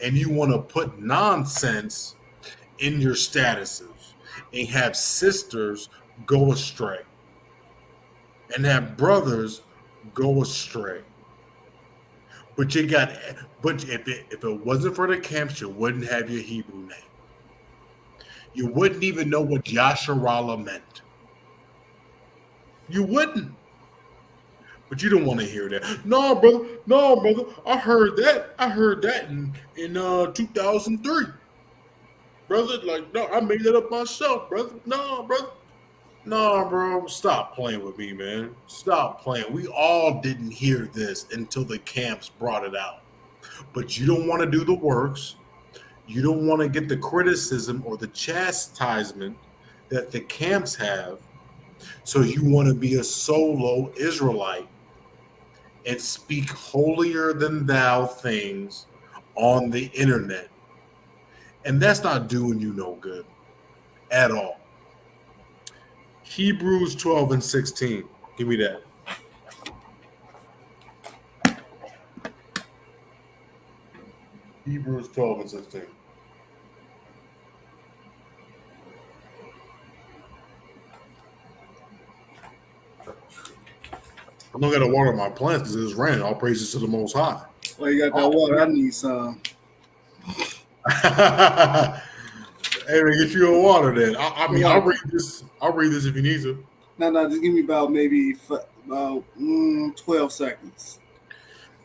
and you want to put nonsense in your statuses and have sisters go astray and have brothers go astray. But you got, but if it wasn't for the camps, you wouldn't have your Hebrew name. You wouldn't even know what Yasharallah meant. You wouldn't. But you don't want to hear that. No, brother. No, brother. I heard that. I heard that in 2003. Brother, like, no, I made that up myself, brother. No, brother. No, bro. Stop playing with me, man. Stop playing. We all didn't hear this until the camps brought it out. But you don't want to do the works. You don't want to get the criticism or the chastisement that the camps have. So you want to be a solo Israelite and speak holier than thou things on the internet. And that's not doing you no good at all. Hebrews 12 and 16. Give me that. Hebrews 12 and 16. I'm not gonna water my plants because it's raining. All praises to the Most High. Well, you got that water. I need some. Hey, man, get you a water then. I mean, I'll read this. I'll read this if you need to. No, just give me about maybe 12 seconds.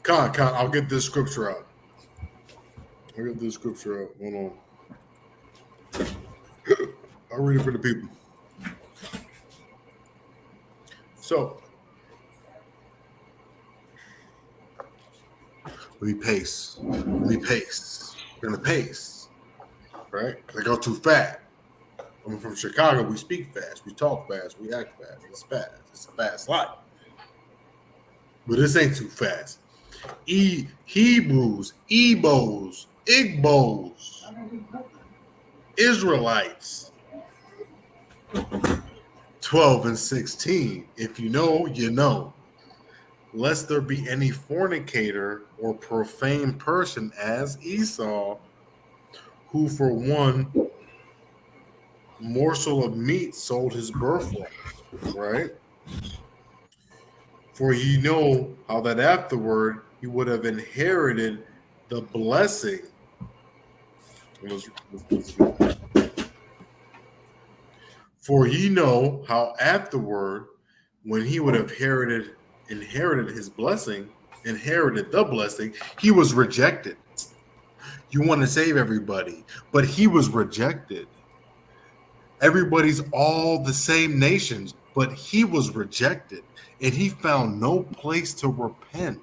Con, I'll get this scripture out. Hold on. I'll read it for the people. So, we pace. We're gonna pace, right? I go too fast. I'm from Chicago. We speak fast. We talk fast. We act fast. It's fast. It's a fast life. But this ain't too fast. Hebrews, Ebos, Igbos, Israelites. 12 and 16. If you know, you know. Lest there be any fornicator or profane person as Esau, who for one morsel of meat sold his birthright, right? For ye know how that afterward he would have inherited the blessing. For ye know how afterward, when he would have inherited his blessing, inherited the blessing, he was rejected. You want to save everybody, but he was rejected. Everybody's all the same nations, but he was rejected, and he found no place to repent.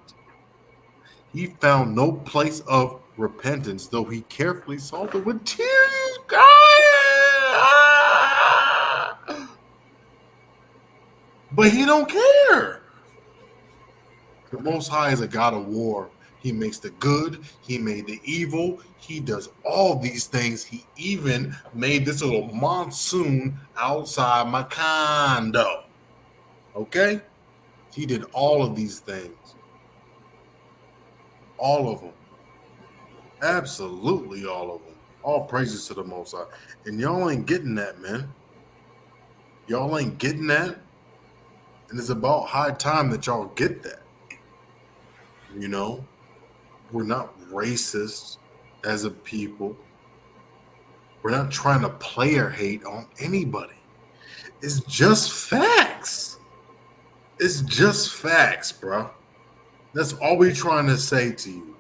He found no place of repentance, though he carefully sought it with tears. But he don't care. The Most High is a God of war. He makes the good. He made the evil. He does all these things. He even made this little monsoon outside my condo. Okay? He did all of these things. All of them. Absolutely all of them. All praises to the Most High. And y'all ain't getting that, man. Y'all ain't getting that. And it's about high time that y'all get that. You know? We're not racist as a people. We're not trying to player hate on anybody. It's just facts. It's just facts, bro. That's all we're trying to say to you,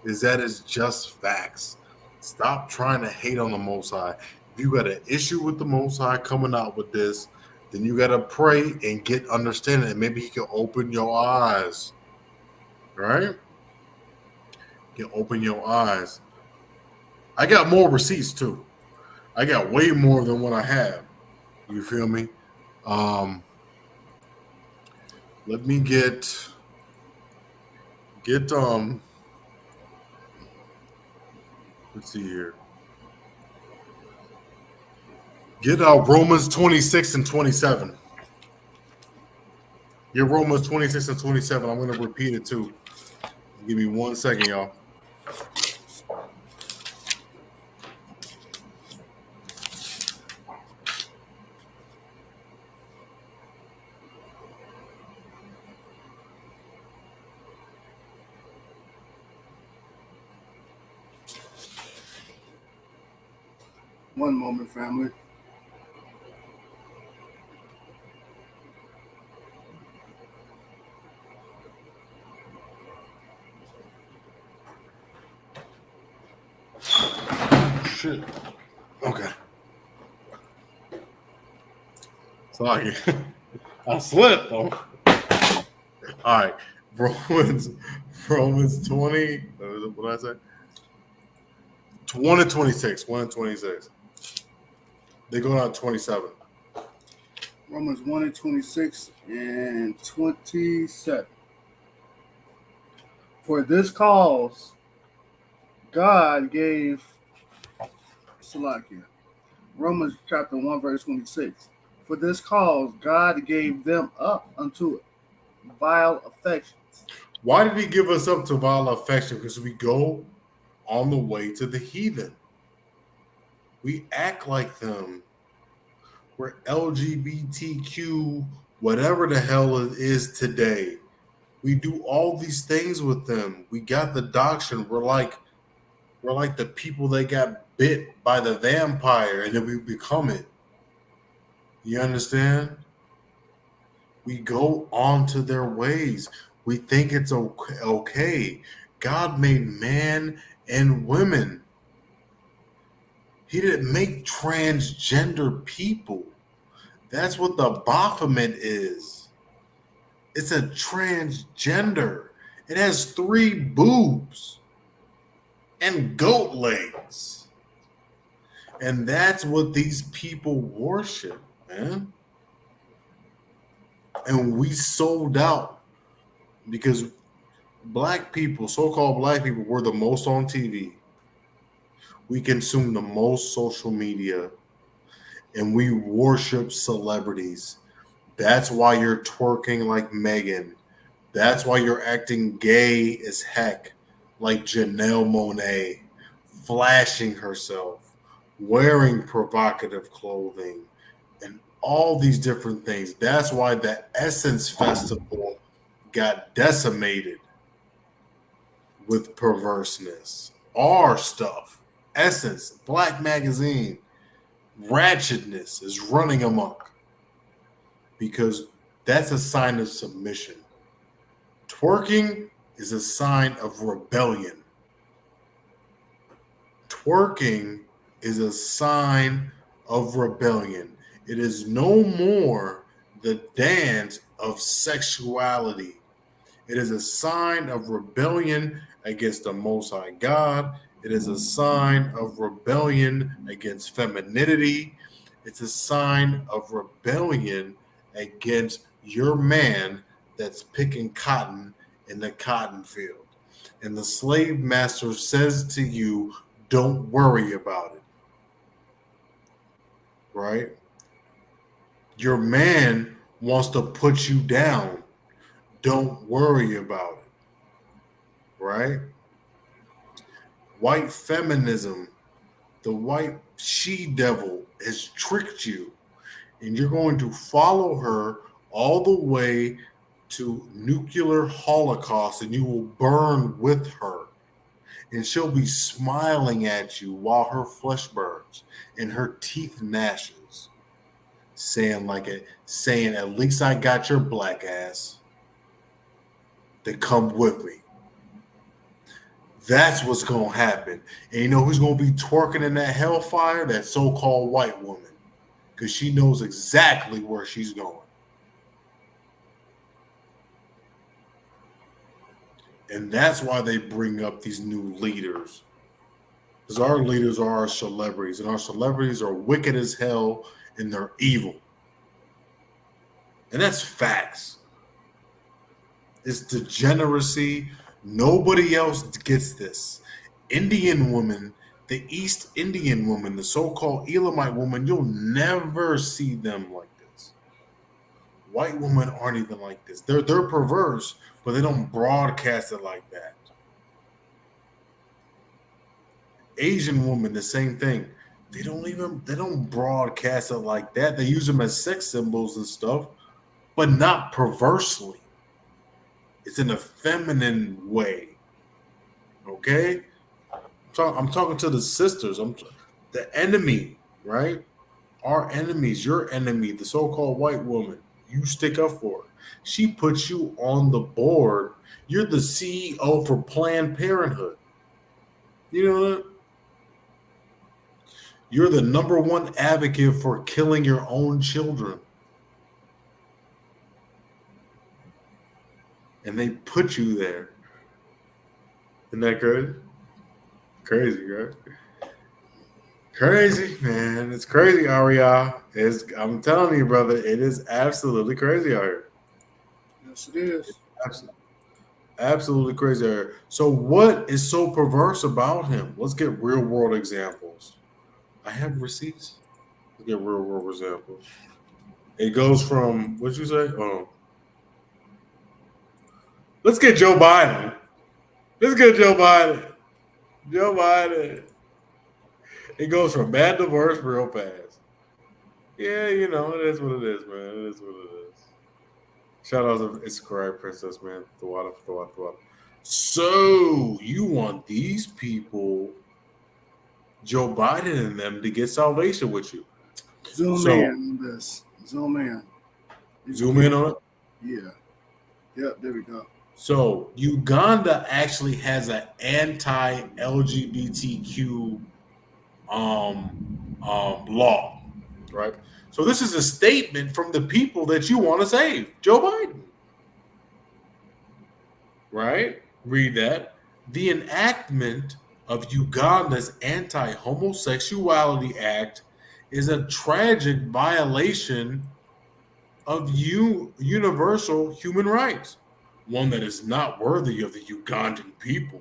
is that it's just facts. Stop trying to hate on the Most High. If you got an issue with the Most High coming out with this, then you got to pray and get understanding, and maybe he can open your eyes. Right? Can open your eyes. I got more receipts too. I got way more than what I have. You feel me? Um, let me get. Let's see here. Get Romans 26 and 27. Get Romans 26 and 27. I'm going to repeat it too. Give me 1 second, y'all. One moment, family. Shit. Okay. Sorry. I slipped though. All right. Romans 20. What did I say? 1 and 26. 1 and 26. They go down to 27. Romans 1 and 26 and 27. For this cause, God gave Salakia. Romans chapter 1, verse 26. For this cause, God gave them up unto vile affections. Why did he give us up to vile affection? Because we go on the way to the heathen. We act like them. We're LGBTQ, whatever the hell it is today. We do all these things with them. We got the doctrine. We're like the people that got bit by the vampire and then we become it. You understand? We go on to their ways. We think it's okay. God made man and women. He didn't make transgender people. That's what the Baphomet is. It's a transgender. It has 3 boobs and goat legs. And that's what these people worship, man. And we sold out because black people, so-called black people, were the most on TV. We consume the most social media and we worship celebrities. That's why you're twerking like Megan. That's why you're acting gay as heck, like Janelle Monáe, flashing herself, wearing provocative clothing, and all these different things. That's why the Essence Festival got decimated with perverseness. Our stuff, Essence, Black Magazine, ratchetness is running amok because that's a sign of submission. Twerking is a sign of rebellion. Twerking is a sign of rebellion. It is no more the dance of sexuality. It is a sign of rebellion against the Most High God. It is a sign of rebellion against femininity. It's a sign of rebellion against your man that's picking cotton in the cotton field. And the slave master says to you, don't worry about it. Right? Your man wants to put you down. Don't worry about it. Right? White feminism, the white she-devil has tricked you, and you're going to follow her all the way to nuclear holocaust, and you will burn with her. And she'll be smiling at you while her flesh burns and her teeth gnashes, saying at least I got your black ass to come with me. That's what's going to happen. And you know who's going to be twerking in that hellfire? That so-called white woman. Because she knows exactly where she's going. And that's why they bring up these new leaders. Because our leaders are our celebrities, and our celebrities are wicked as hell and they're evil. And that's facts. It's degeneracy. Nobody else gets this. Indian woman, the East Indian woman, the so-called Elamite woman, you'll never see them like this. White women aren't even like this. They're perverse, but they don't broadcast it like that. Asian woman, the same thing. They don't broadcast it like that. They use them as sex symbols and stuff, but not perversely. It's in a feminine way. Okay? I'm talking to the sisters. The enemy, right? Our enemies, your enemy, the so-called white woman, you stick up for her. She puts you on the board. You're the CEO for Planned Parenthood. You know that? You're the number one advocate for killing your own children. And they put you there. Isn't that crazy? Crazy, right? Crazy, man. It's crazy, Aria. I'm telling you, brother, it is absolutely crazy out here. Yes, it is. Absolutely crazy out here. So what is so perverse about him? Let's get real world examples. I have receipts. Let's get real world examples. It goes from, what'd you say? Let's get Joe Biden. Let's get Joe Biden. Joe Biden. It goes from bad to worse real fast. Yeah, you know, it is what it is, man. It is what it is. Shout out to Instagram Princess, man. Thwada. So, you want these people, Joe Biden and them, to get salvation with you. Zoom in on this. Zoom in. Zoom in on it? Yeah. Yep, there we go. So, Uganda actually has an anti-LGBTQ law, right? So this is a statement from the people that you want to save, Joe Biden, right? Read that. The enactment of Uganda's Anti-Homosexuality Act is a tragic violation of universal human rights, one that is not worthy of the Ugandan people,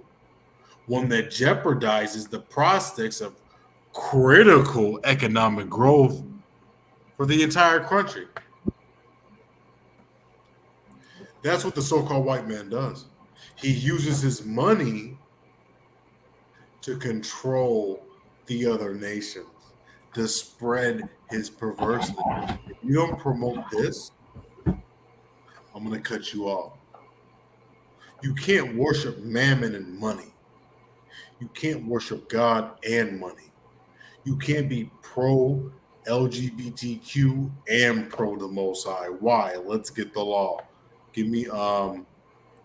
one that jeopardizes the prospects of critical economic growth for the entire country. That's what the so-called white man does. He uses his money to control the other nations, to spread his perversity. If you don't promote this, I'm going to cut you off. You can't worship mammon and money. You can't worship God and money. You can't be pro LGBTQ and pro the Most High. Why? Let's get the law. Give me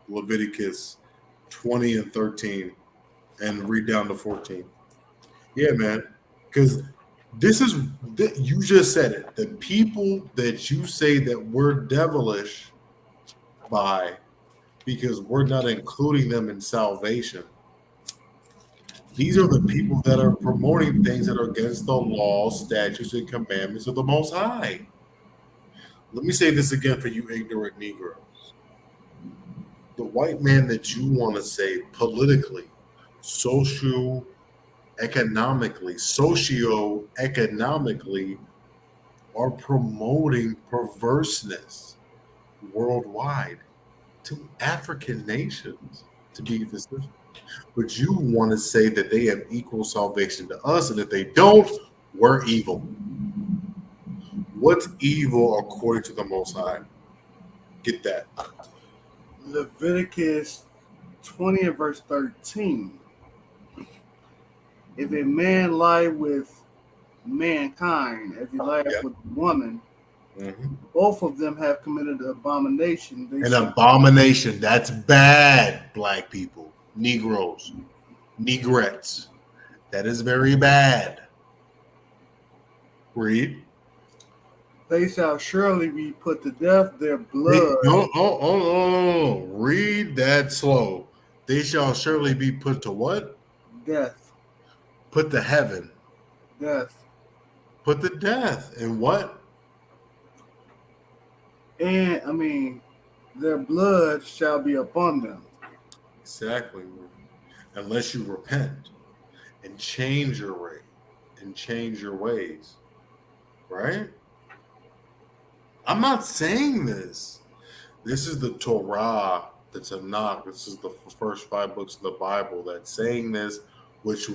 Leviticus 20 and 13 and read down to 14. Yeah, man. Because you just said it. The people that you say that we're devilish by because we're not including them in salvation. These are the people that are promoting things that are against the law, statutes, and commandments of the Most High. Let me say this again for you ignorant Negroes. The white man that you want to save politically, socio-economically are promoting perverseness worldwide to African nations, to be specific. But you want to say that they have equal salvation to us, and if they don't, we're evil. What's evil according to the Most High? Get that. Leviticus 20 and verse 13. If a man lie with mankind as he lies with a woman, both of them have committed an abomination. Abomination. That's bad, black people, Negroes, Negrettes. That is very bad. Read. They shall surely be put to death. Their blood. No. Read that slow. They shall surely be put to what? Death. put the heaven, death, put the death, and what? and I mean, their blood shall be upon them. Exactly. Unless you repent and change your way and change your ways, right? I'm not saying this. This is the Torah, the Tanakh. This is the first 5 books of the Bible that's saying this, which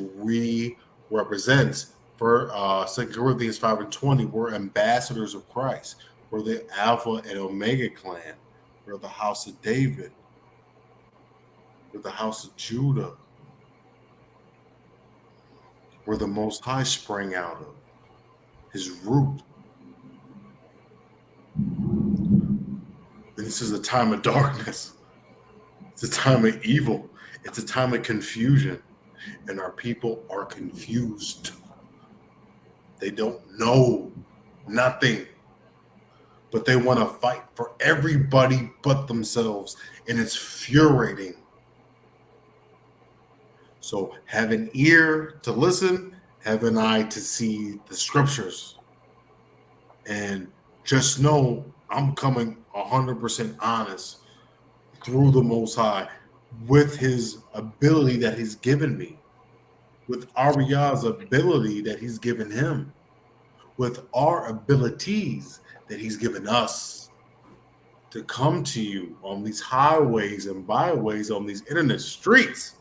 represents for 2 Corinthians 5:20. We're ambassadors of Christ. We're the Alpha and Omega clan. We're the house of David. We're the house of Judah. Where the Most High sprang out of, his root. And this is a time of darkness. It's a time of evil. It's a time of confusion. And our people are confused. They don't know nothing. But they want to fight for everybody but themselves. And it's infuriating. So have an ear to listen, have an eye to see the scriptures. And just know I'm coming 100% honest through the Most High with his ability that he's given me, with Ariah's ability that he's given him, with our abilities that he's given us to come to you on these highways and byways, on these internet streets,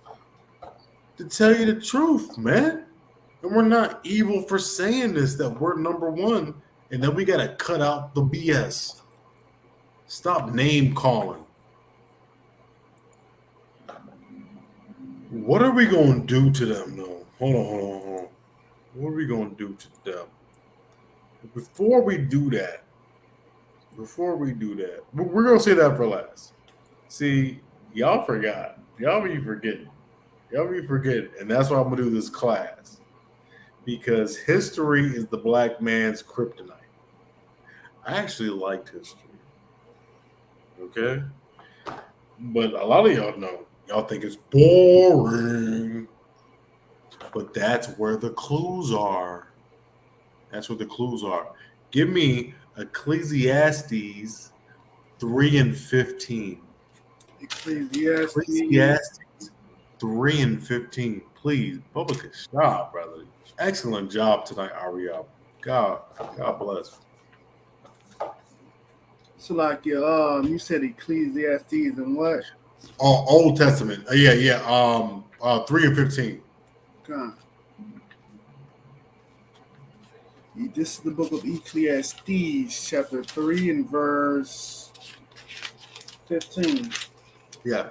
to tell you the truth, man. And we're not evil for saying this, that we're number one, and then we got to cut out the BS. Stop name calling. What are we going to do to them, though? Hold on. What are we going to do to them? Before we do that, we're going to say that for last. See, y'all forgot. Y'all be forgetting. And that's why I'm going to do this class. Because history is the black man's kryptonite. I actually liked history. Okay? But a lot of y'all know. Y'all think it's boring. But that's where the clues are. Give me Ecclesiastes 3:15. Ecclesiastes 3:15. Please, public job, brother. Excellent job tonight, Ariel. God bless. So like you said Ecclesiastes and what? Old Testament. 3:15. God. This is the book of Ecclesiastes, chapter 3 and verse 15. Yeah.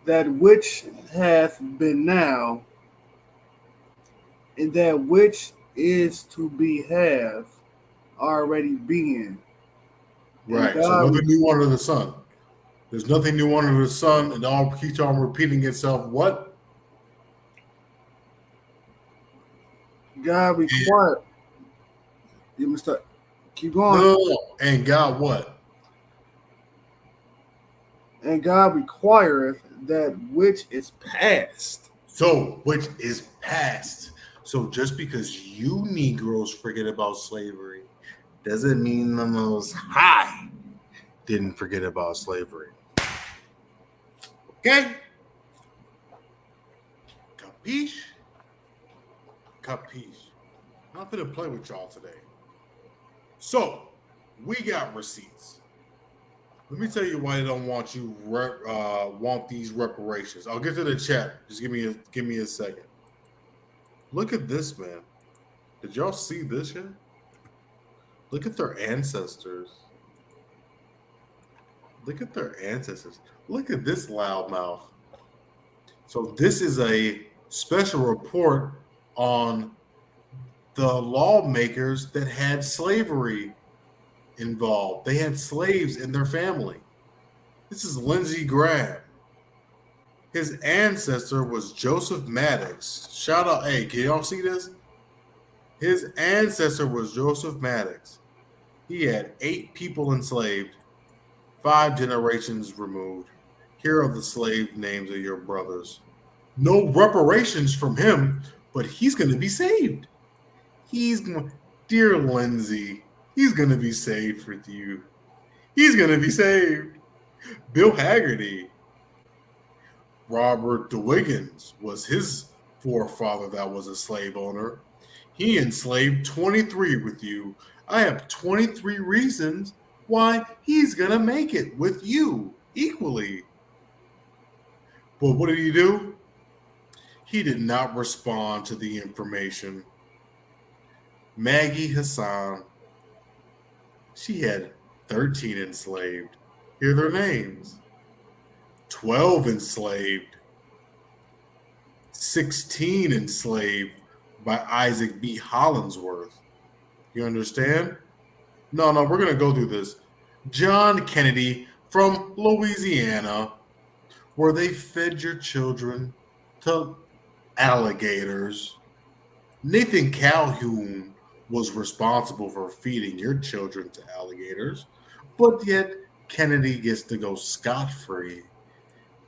That which hath been now, and that which is to be have already been. Right. So nothing new under the sun. There's nothing new under the sun, and all keeps on repeating itself. What? God required. You must start. Keep going. No. And God what? And God requireth that which is past. So, which is past. So just because you Negroes forget about slavery doesn't mean the Most High didn't forget about slavery. Okay? Capiche? I'm not going to play with y'all today. So, we got receipts. Let me tell you why they don't want you want these reparations. I'll get to the chat. Just give me a second. Look at this, man. Did y'all see this yet? Look at their ancestors. Look at this loudmouth. So this is a special report on the lawmakers that had slavery involved. They had slaves in their family. This is Lindsey Graham. His ancestor was Joseph Maddox. Shout out, hey, can y'all see this? His ancestor was Joseph Maddox. He had 8 people enslaved, 5 generations removed. Here are the slave names of your brothers. No reparations from him, but he's going to be saved. He's going, dear Lindsay, he's going to be saved with you. He's going to be saved. Bill Haggerty, Robert DeWiggins was his forefather that was a slave owner. He enslaved 23 with you. I have 23 reasons why he's going to make it with you equally. But what did he do? He did not respond to the information. Maggie Hassan, she had 13 enslaved. Here are their names: 12 enslaved, 16 enslaved by Isaac B. Hollingsworth. You understand? No, we're going to go through this. John Kennedy from Louisiana, where they fed your children to alligators. Nathan Calhoun was responsible for feeding your children to alligators, but yet Kennedy gets to go scot-free.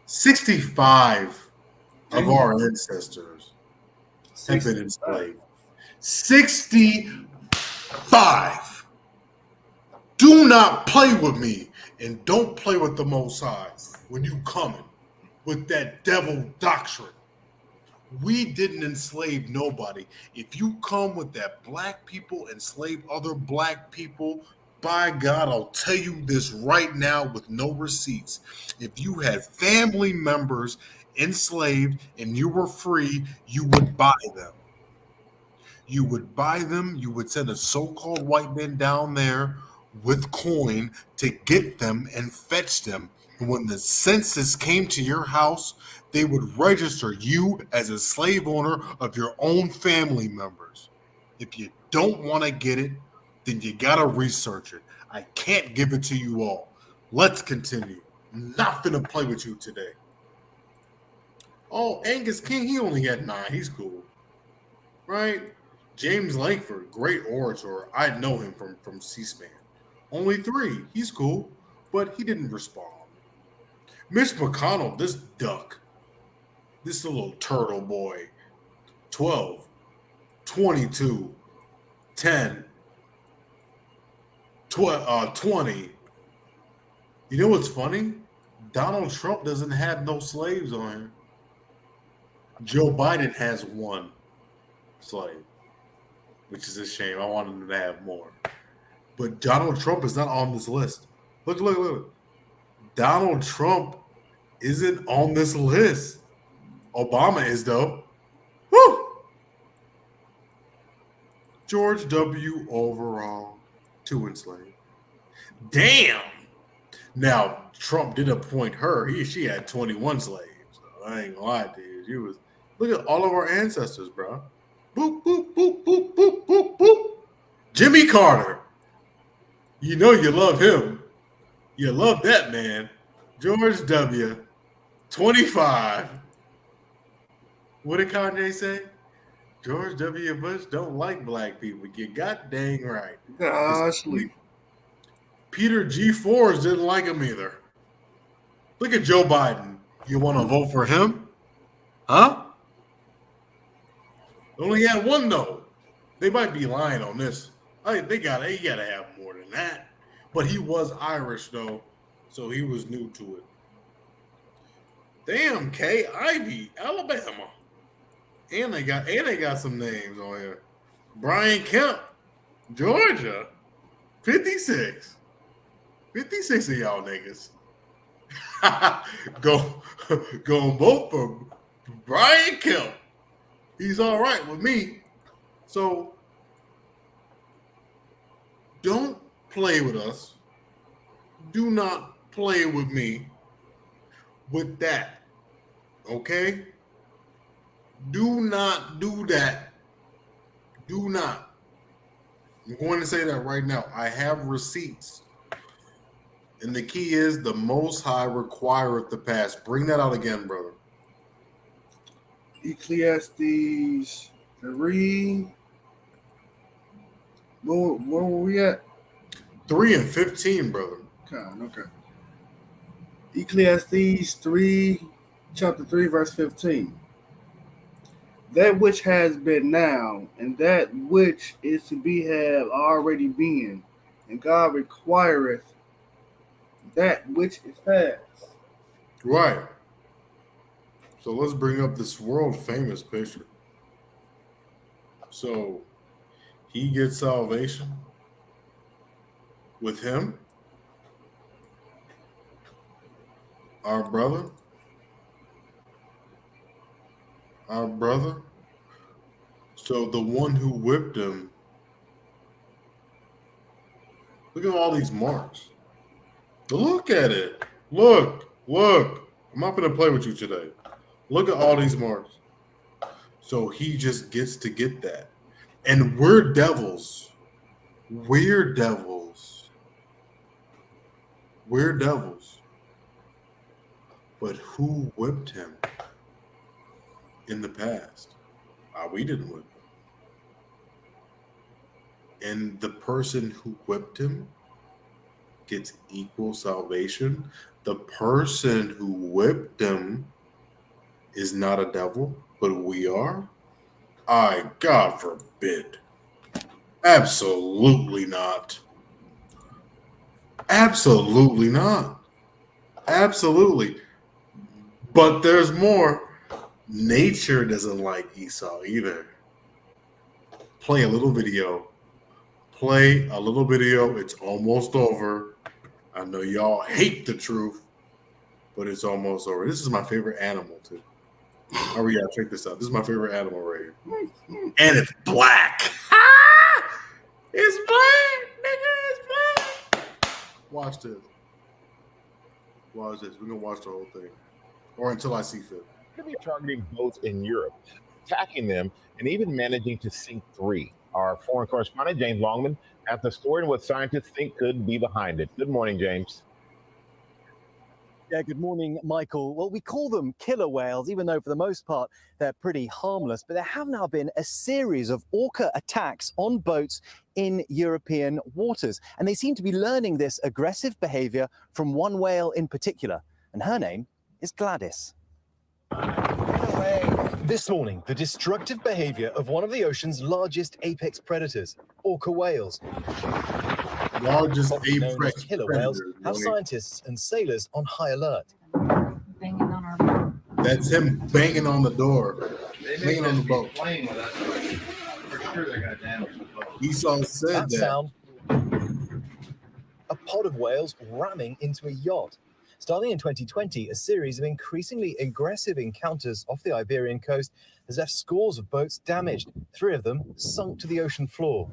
65 of our ancestors have been enslaved. 65. Do not play with me, and don't play with the Most High when you coming with that devil doctrine. We didn't enslave nobody. If you come with that black people enslave other black people, by God, I'll tell you this right now with no receipts. If you had family members enslaved and you were free, you would buy them. You would buy them. You would send a so-called white man down there with coin to get them and fetch them. And when the census came to your house, they would register you as a slave owner of your own family members. If you don't want to get it, then you got to research it. I can't give it to you all. Let's continue. I'm not going to play with you today. Oh, Angus King, he only had 9. He's cool. Right? James Langford, great orator. I know him from C-SPAN. Only 3. He's cool, but he didn't respond. Mitch McConnell, this duck, this little turtle boy, 12, 22, 10, 20. You know what's funny? Donald Trump doesn't have no slaves on him. Joe Biden has 1 slave, which is a shame. I wanted him to have more. But Donald Trump is not on this list. Look. Donald Trump isn't on this list. Obama is, though. Woo! George W. Overall, 2 enslaved. Damn! Now, Trump did appoint her. She had 21 slaves. So I ain't gonna lie to you. She was. Look at all of our ancestors, bro. Boop, boop, boop, boop, boop, boop, boop. Jimmy Carter. You know you love him. You love that man. George W. 25. What did Kanye say? George W. Bush don't like black people. You got dang right. Goshly. Peter G. Forrest didn't like him either. Look at Joe Biden. You want to vote for him? Huh? Only had 1 though. They might be lying on this. They gotta have more than that. But he was Irish though, so he was new to it. Damn, Kay Ivey, Alabama. And they got some names on here. Brian Kemp, Georgia, 56. 56 of y'all niggas. Go vote for Brian Kemp. He's all right with me. So don't play with us. Do not play with me with that. Okay? Do not do that. Do not. I'm going to say that right now. I have receipts. And the key is the Most High requireth the past. Bring that out again, brother. Ecclesiastes 3. Where were we at? 3 and 15, brother. Okay. Ecclesiastes 3, chapter 3, verse 15. that which has been now, and that which is to be have already been, and God requireth that which is past. Right. So let's bring up this world famous picture. So he gets salvation with him, our brother, our brother. So the one who whipped him, look at all these marks. Look at it. Look. I'm not going to play with you today. Look at all these marks. So he just gets to get that. And we're devils. We're devils. We're devils. But who whipped him in the past? We didn't whip him. And the person who whipped him gets equal salvation. The person who whipped him is not a devil, but we are. God forbid. Absolutely not. Absolutely not. Absolutely. But there's more. Nature doesn't like Esau either. Play a little video. It's almost over. I know y'all hate the truth, but it's almost over. This is my favorite animal, too. Oh, yeah, check this out. This is my favorite animal right here. And it's black. It's black, nigga. It's black. Watch this. We're going to watch the whole thing. Or until I see fit. Could be targeting boats in Europe, attacking them, and even managing to sink 3. Our foreign correspondent, James Longman, has the story and what scientists think could be behind it. Good morning, James. Yeah, good morning, Michael. Well, we call them killer whales, even though for the most part they're pretty harmless. But there have now been a series of orca attacks on boats in European waters. And they seem to be learning this aggressive behavior from one whale in particular. And her name is Gladys. This morning, the destructive behavior of one of the ocean's largest apex predators, orca whales. Largest apex killer whales have scientists and sailors on high alert. Banging on our boat. That's him banging on the door, banging on the boat. Playing with us, for sure they're going to damage the boat. Esau said that. Sound, a pod of whales ramming into a yacht. Starting in 2020, a series of increasingly aggressive encounters off the Iberian coast has left scores of boats damaged, 3 of them sunk to the ocean floor.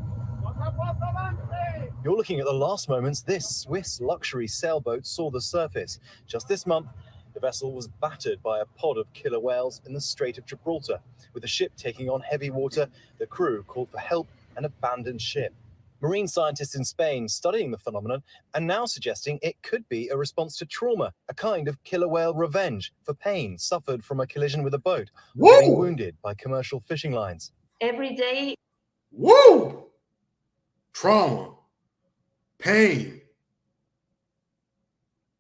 You're looking at the last moments this Swiss luxury sailboat saw the surface. Just this month, the vessel was battered by a pod of killer whales in the Strait of Gibraltar. With the ship taking on heavy water, the crew called for help and abandoned ship. Marine scientists in Spain studying the phenomenon are now suggesting it could be a response to trauma, a kind of killer whale revenge for pain suffered from a collision with a boat or being wounded by commercial fishing lines. Every day. Woo! Trauma. Pain.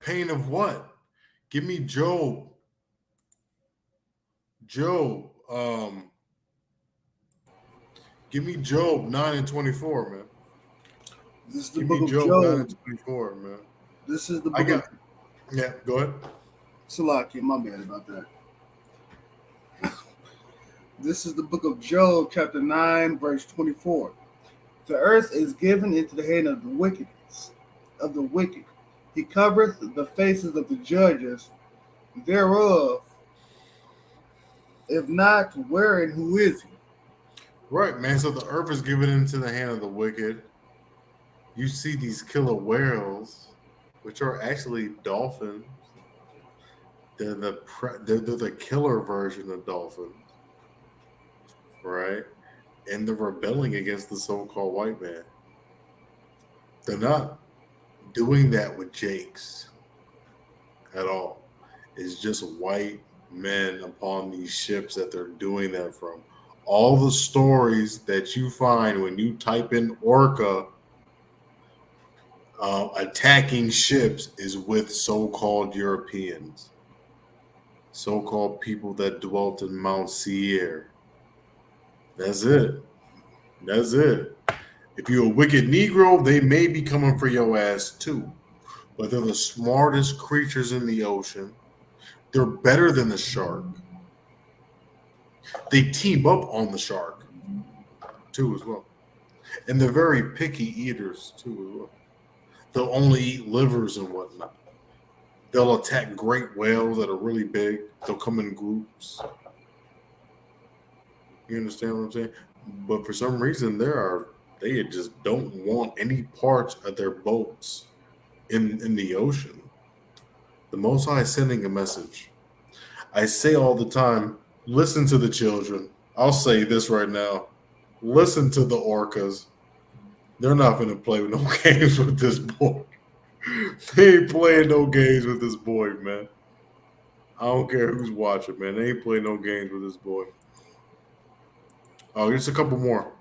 Pain of what? Give me Job. Give me Job 9:24, man. This is the Give book me of Job Job. 9:24, man. This is the book of Yeah, go ahead. Salaki, my bad about that. This is the book of Job, chapter 9, verse 24. The earth is given into the hand of the wicked. He covereth the faces of the judges thereof. If not, where and who is he? Right, man. So the earth is given into the hand of the wicked. You see these killer whales, which are actually dolphins. They're the killer version of dolphins, right? And they're rebelling against the so-called white man. They're not doing that with jakes at all. It's just white men upon these ships that they're doing that from. All the stories that you find when you type in orca attacking ships is with so-called Europeans, so-called people that dwelt in Mount Sierra, That's it. That's it. If you're a wicked Negro, they may be coming for your ass too. But they're the smartest creatures in the ocean. They're better than the shark. They team up on the shark too as well. And they're very picky eaters too as well. They'll only eat livers and whatnot. They'll attack great whales that are really big. They'll come in groups. You understand what I'm saying? But for some reason, they just don't want any parts of their boats in the ocean. The Most High is sending a message. I say all the time, listen to the children. I'll say this right now. Listen to the orcas. They're not going to play with no games with this boy. They ain't playing no games with this boy, man. I don't care who's watching, man. They ain't playing no games with this boy. Oh, here's a couple more.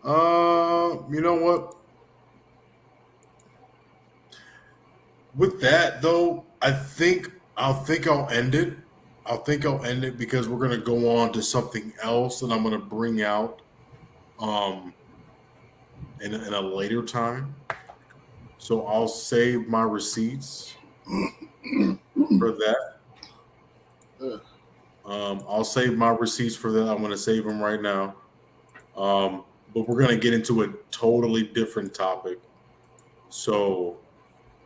You know what? With that though, I'll end it. I'll end it because we're gonna go on to something else that I'm gonna bring out in a later time. So I'll save my receipts for that. I'll save my receipts for that. I'm gonna save them right now. But we're gonna get into a totally different topic. So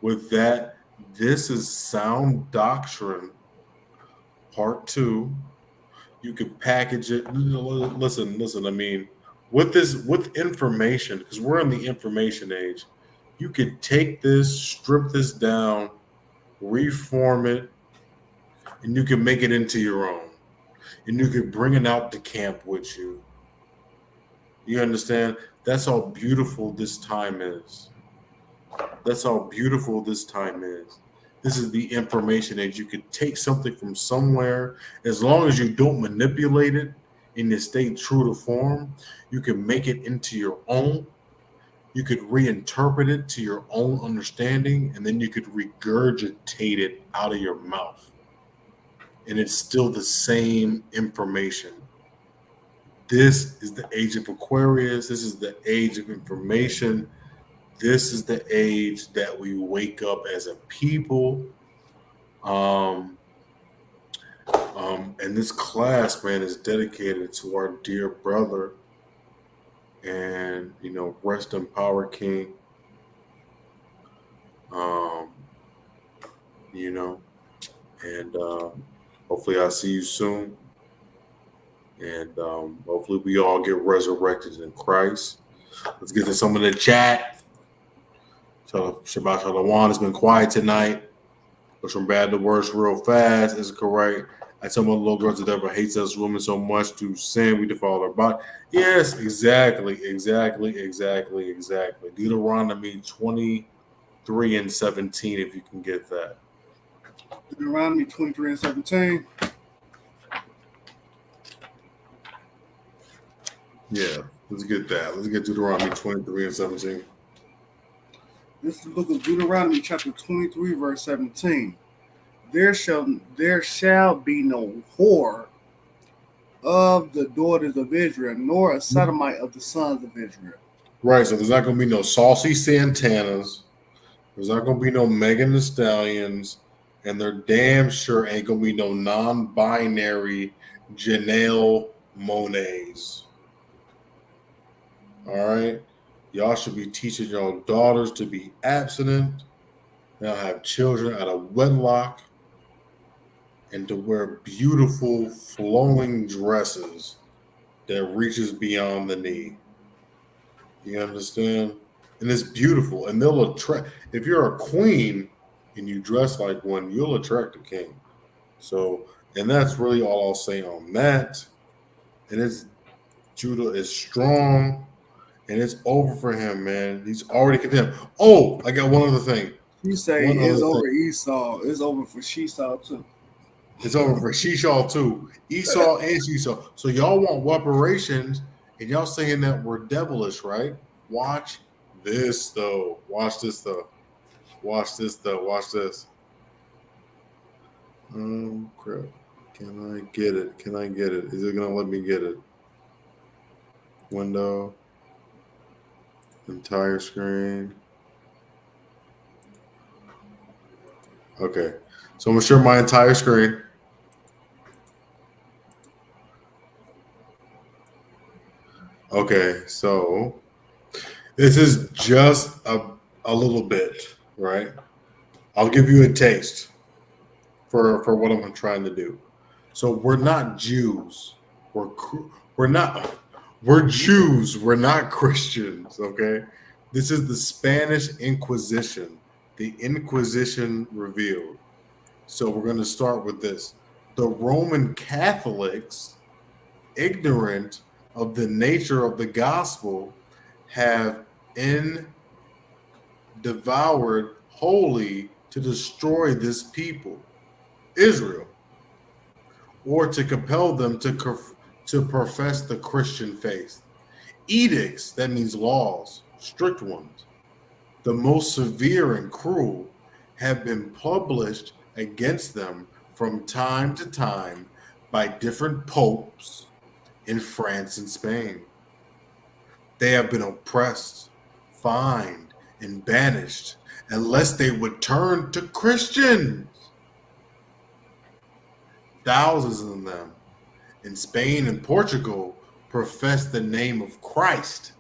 with that, this is Sound Doctrine Part 2. You could package it. Listen. I mean, with information, because we're in the information age, you could take this, strip this down, reform it, and you can make it into your own. And you could bring it out to camp with you. You understand? That's how beautiful this time is. That's how beautiful this time is. This is the information that you could take something from somewhere, as long as you don't manipulate it and you stay true to form, you can make it into your own. You could reinterpret it to your own understanding, and then you could regurgitate it out of your mouth. And it's still the same information. This is the age of Aquarius. This is the age of information. This is the age that we wake up as a people. And this class, man, is dedicated to our dear brother. And, rest in power, King. And hopefully I'll see you soon. And hopefully we all get resurrected in Christ. Let's get to some of the chat. So Shabbat Shalom. It's been quiet tonight. Goes from bad to worse real fast. Is it correct? I tell my little girls the devil hates us women so much to sin we defile our body. Yes, exactly. Deuteronomy 23:17, if you can get that. Deuteronomy 23:17. Yeah, let's get that. Let's get Deuteronomy 23:17. This is the book of Deuteronomy, chapter 23, verse 17. There shall be no whore of the daughters of Israel, nor a sodomite of the sons of Israel. Right, so there's not going to be no saucy Santanas. There's not going to be no Megan Thee Stallions. And there damn sure ain't going to be no non-binary Janelle Monets. All right? Y'all should be teaching your daughters to be abstinent. They'll have children out of wedlock. And to wear beautiful flowing dresses that reaches beyond the knee. You understand? And it's beautiful. And they'll attract, if you're a queen and you dress like one, you'll attract a king. So, and that's really all I'll say on that. And Judah is strong, and it's over for him, man. He's already condemned. Oh, I got one other thing. You say it's over Esau. It's over for Shesau too. It's over for Sheshaw too. Esau and Sheshaw. So y'all want reparations, and y'all saying that we're devilish, right? Watch this though. Watch this. Oh crap. Can I get it? Is it gonna let me get it? Window. Entire screen. Okay. So I'm going to share my entire screen. Okay. So this is just a little bit, right? I'll give you a taste for what I'm trying to do. So we're not Jews. We're not. We're Jews. We're not Christians. Okay. This is the Spanish Inquisition. The Inquisition revealed. So we're going to start with this. The Roman Catholics, ignorant of the nature of the gospel, have devoured wholly to destroy this people, Israel, or to compel them to profess the Christian faith. Edicts, that means laws, strict ones, the most severe and cruel, have been published against them from time to time by different popes in France and Spain. They have been oppressed, fined, and banished unless they would turn to Christians. Thousands of them in Spain and Portugal profess the name of Christ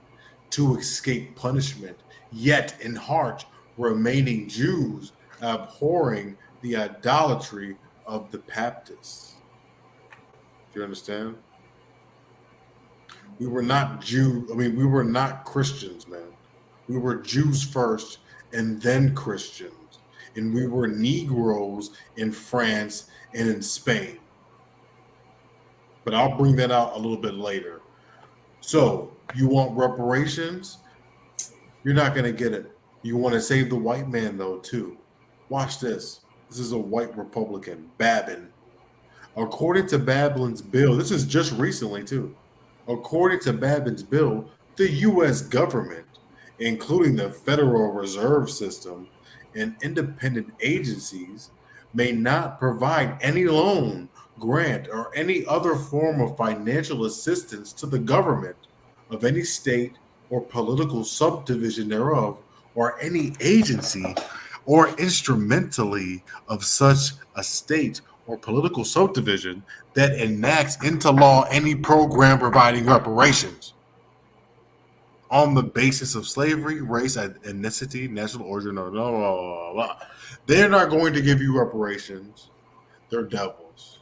to escape punishment, yet in heart remaining Jews, abhorring the idolatry of the Baptists. Do you understand? We were not we were not Christians, man. We were Jews first and then Christians. And we were Negroes in France and in Spain. But I'll bring that out a little bit later. So, you want reparations? You're not going to get it. You want to save the white man, though, too. Watch this. This is a white Republican, Babin. According to Babin's bill, this is just recently, too. According to Babin's bill, the U.S. government, including the Federal Reserve System and independent agencies, may not provide any loan, grant, or any other form of financial assistance to the government of any state or political subdivision thereof, or any agency or instrumentally of such a state or political subdivision that enacts into law any program providing reparations on the basis of slavery, race, ethnicity, national origin, blah, blah, blah, blah. They're not going to give you reparations. They're devils.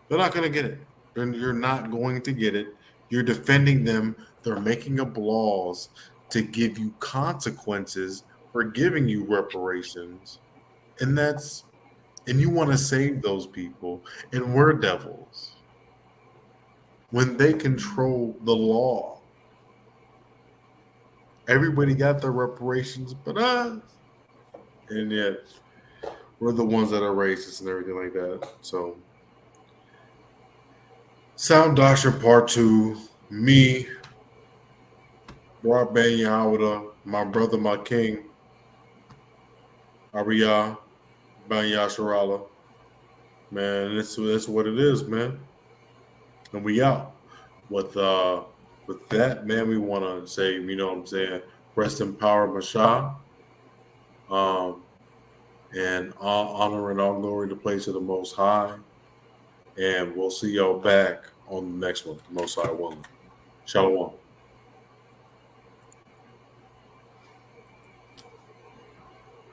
They're not going to get it. You're not going to get it. You're defending them. They're making up laws to give you consequences for giving you reparations. And you want to save those people. And we're devils. When they control the law, everybody got their reparations but us. And yet, we're the ones that are racist and everything like that. So, Sound Doctrine Part 2, me, Rob Ben Yahweh, my brother, my king, Ariyah, Ben Yasharala. Man, that's what it is, man. And we out. With that, man, we want to say, you know what I'm saying, rest in power, Mashah. And all honor and all glory to place of the Most High. And we'll see y'all back on the next one, the Most High willing. Shalom.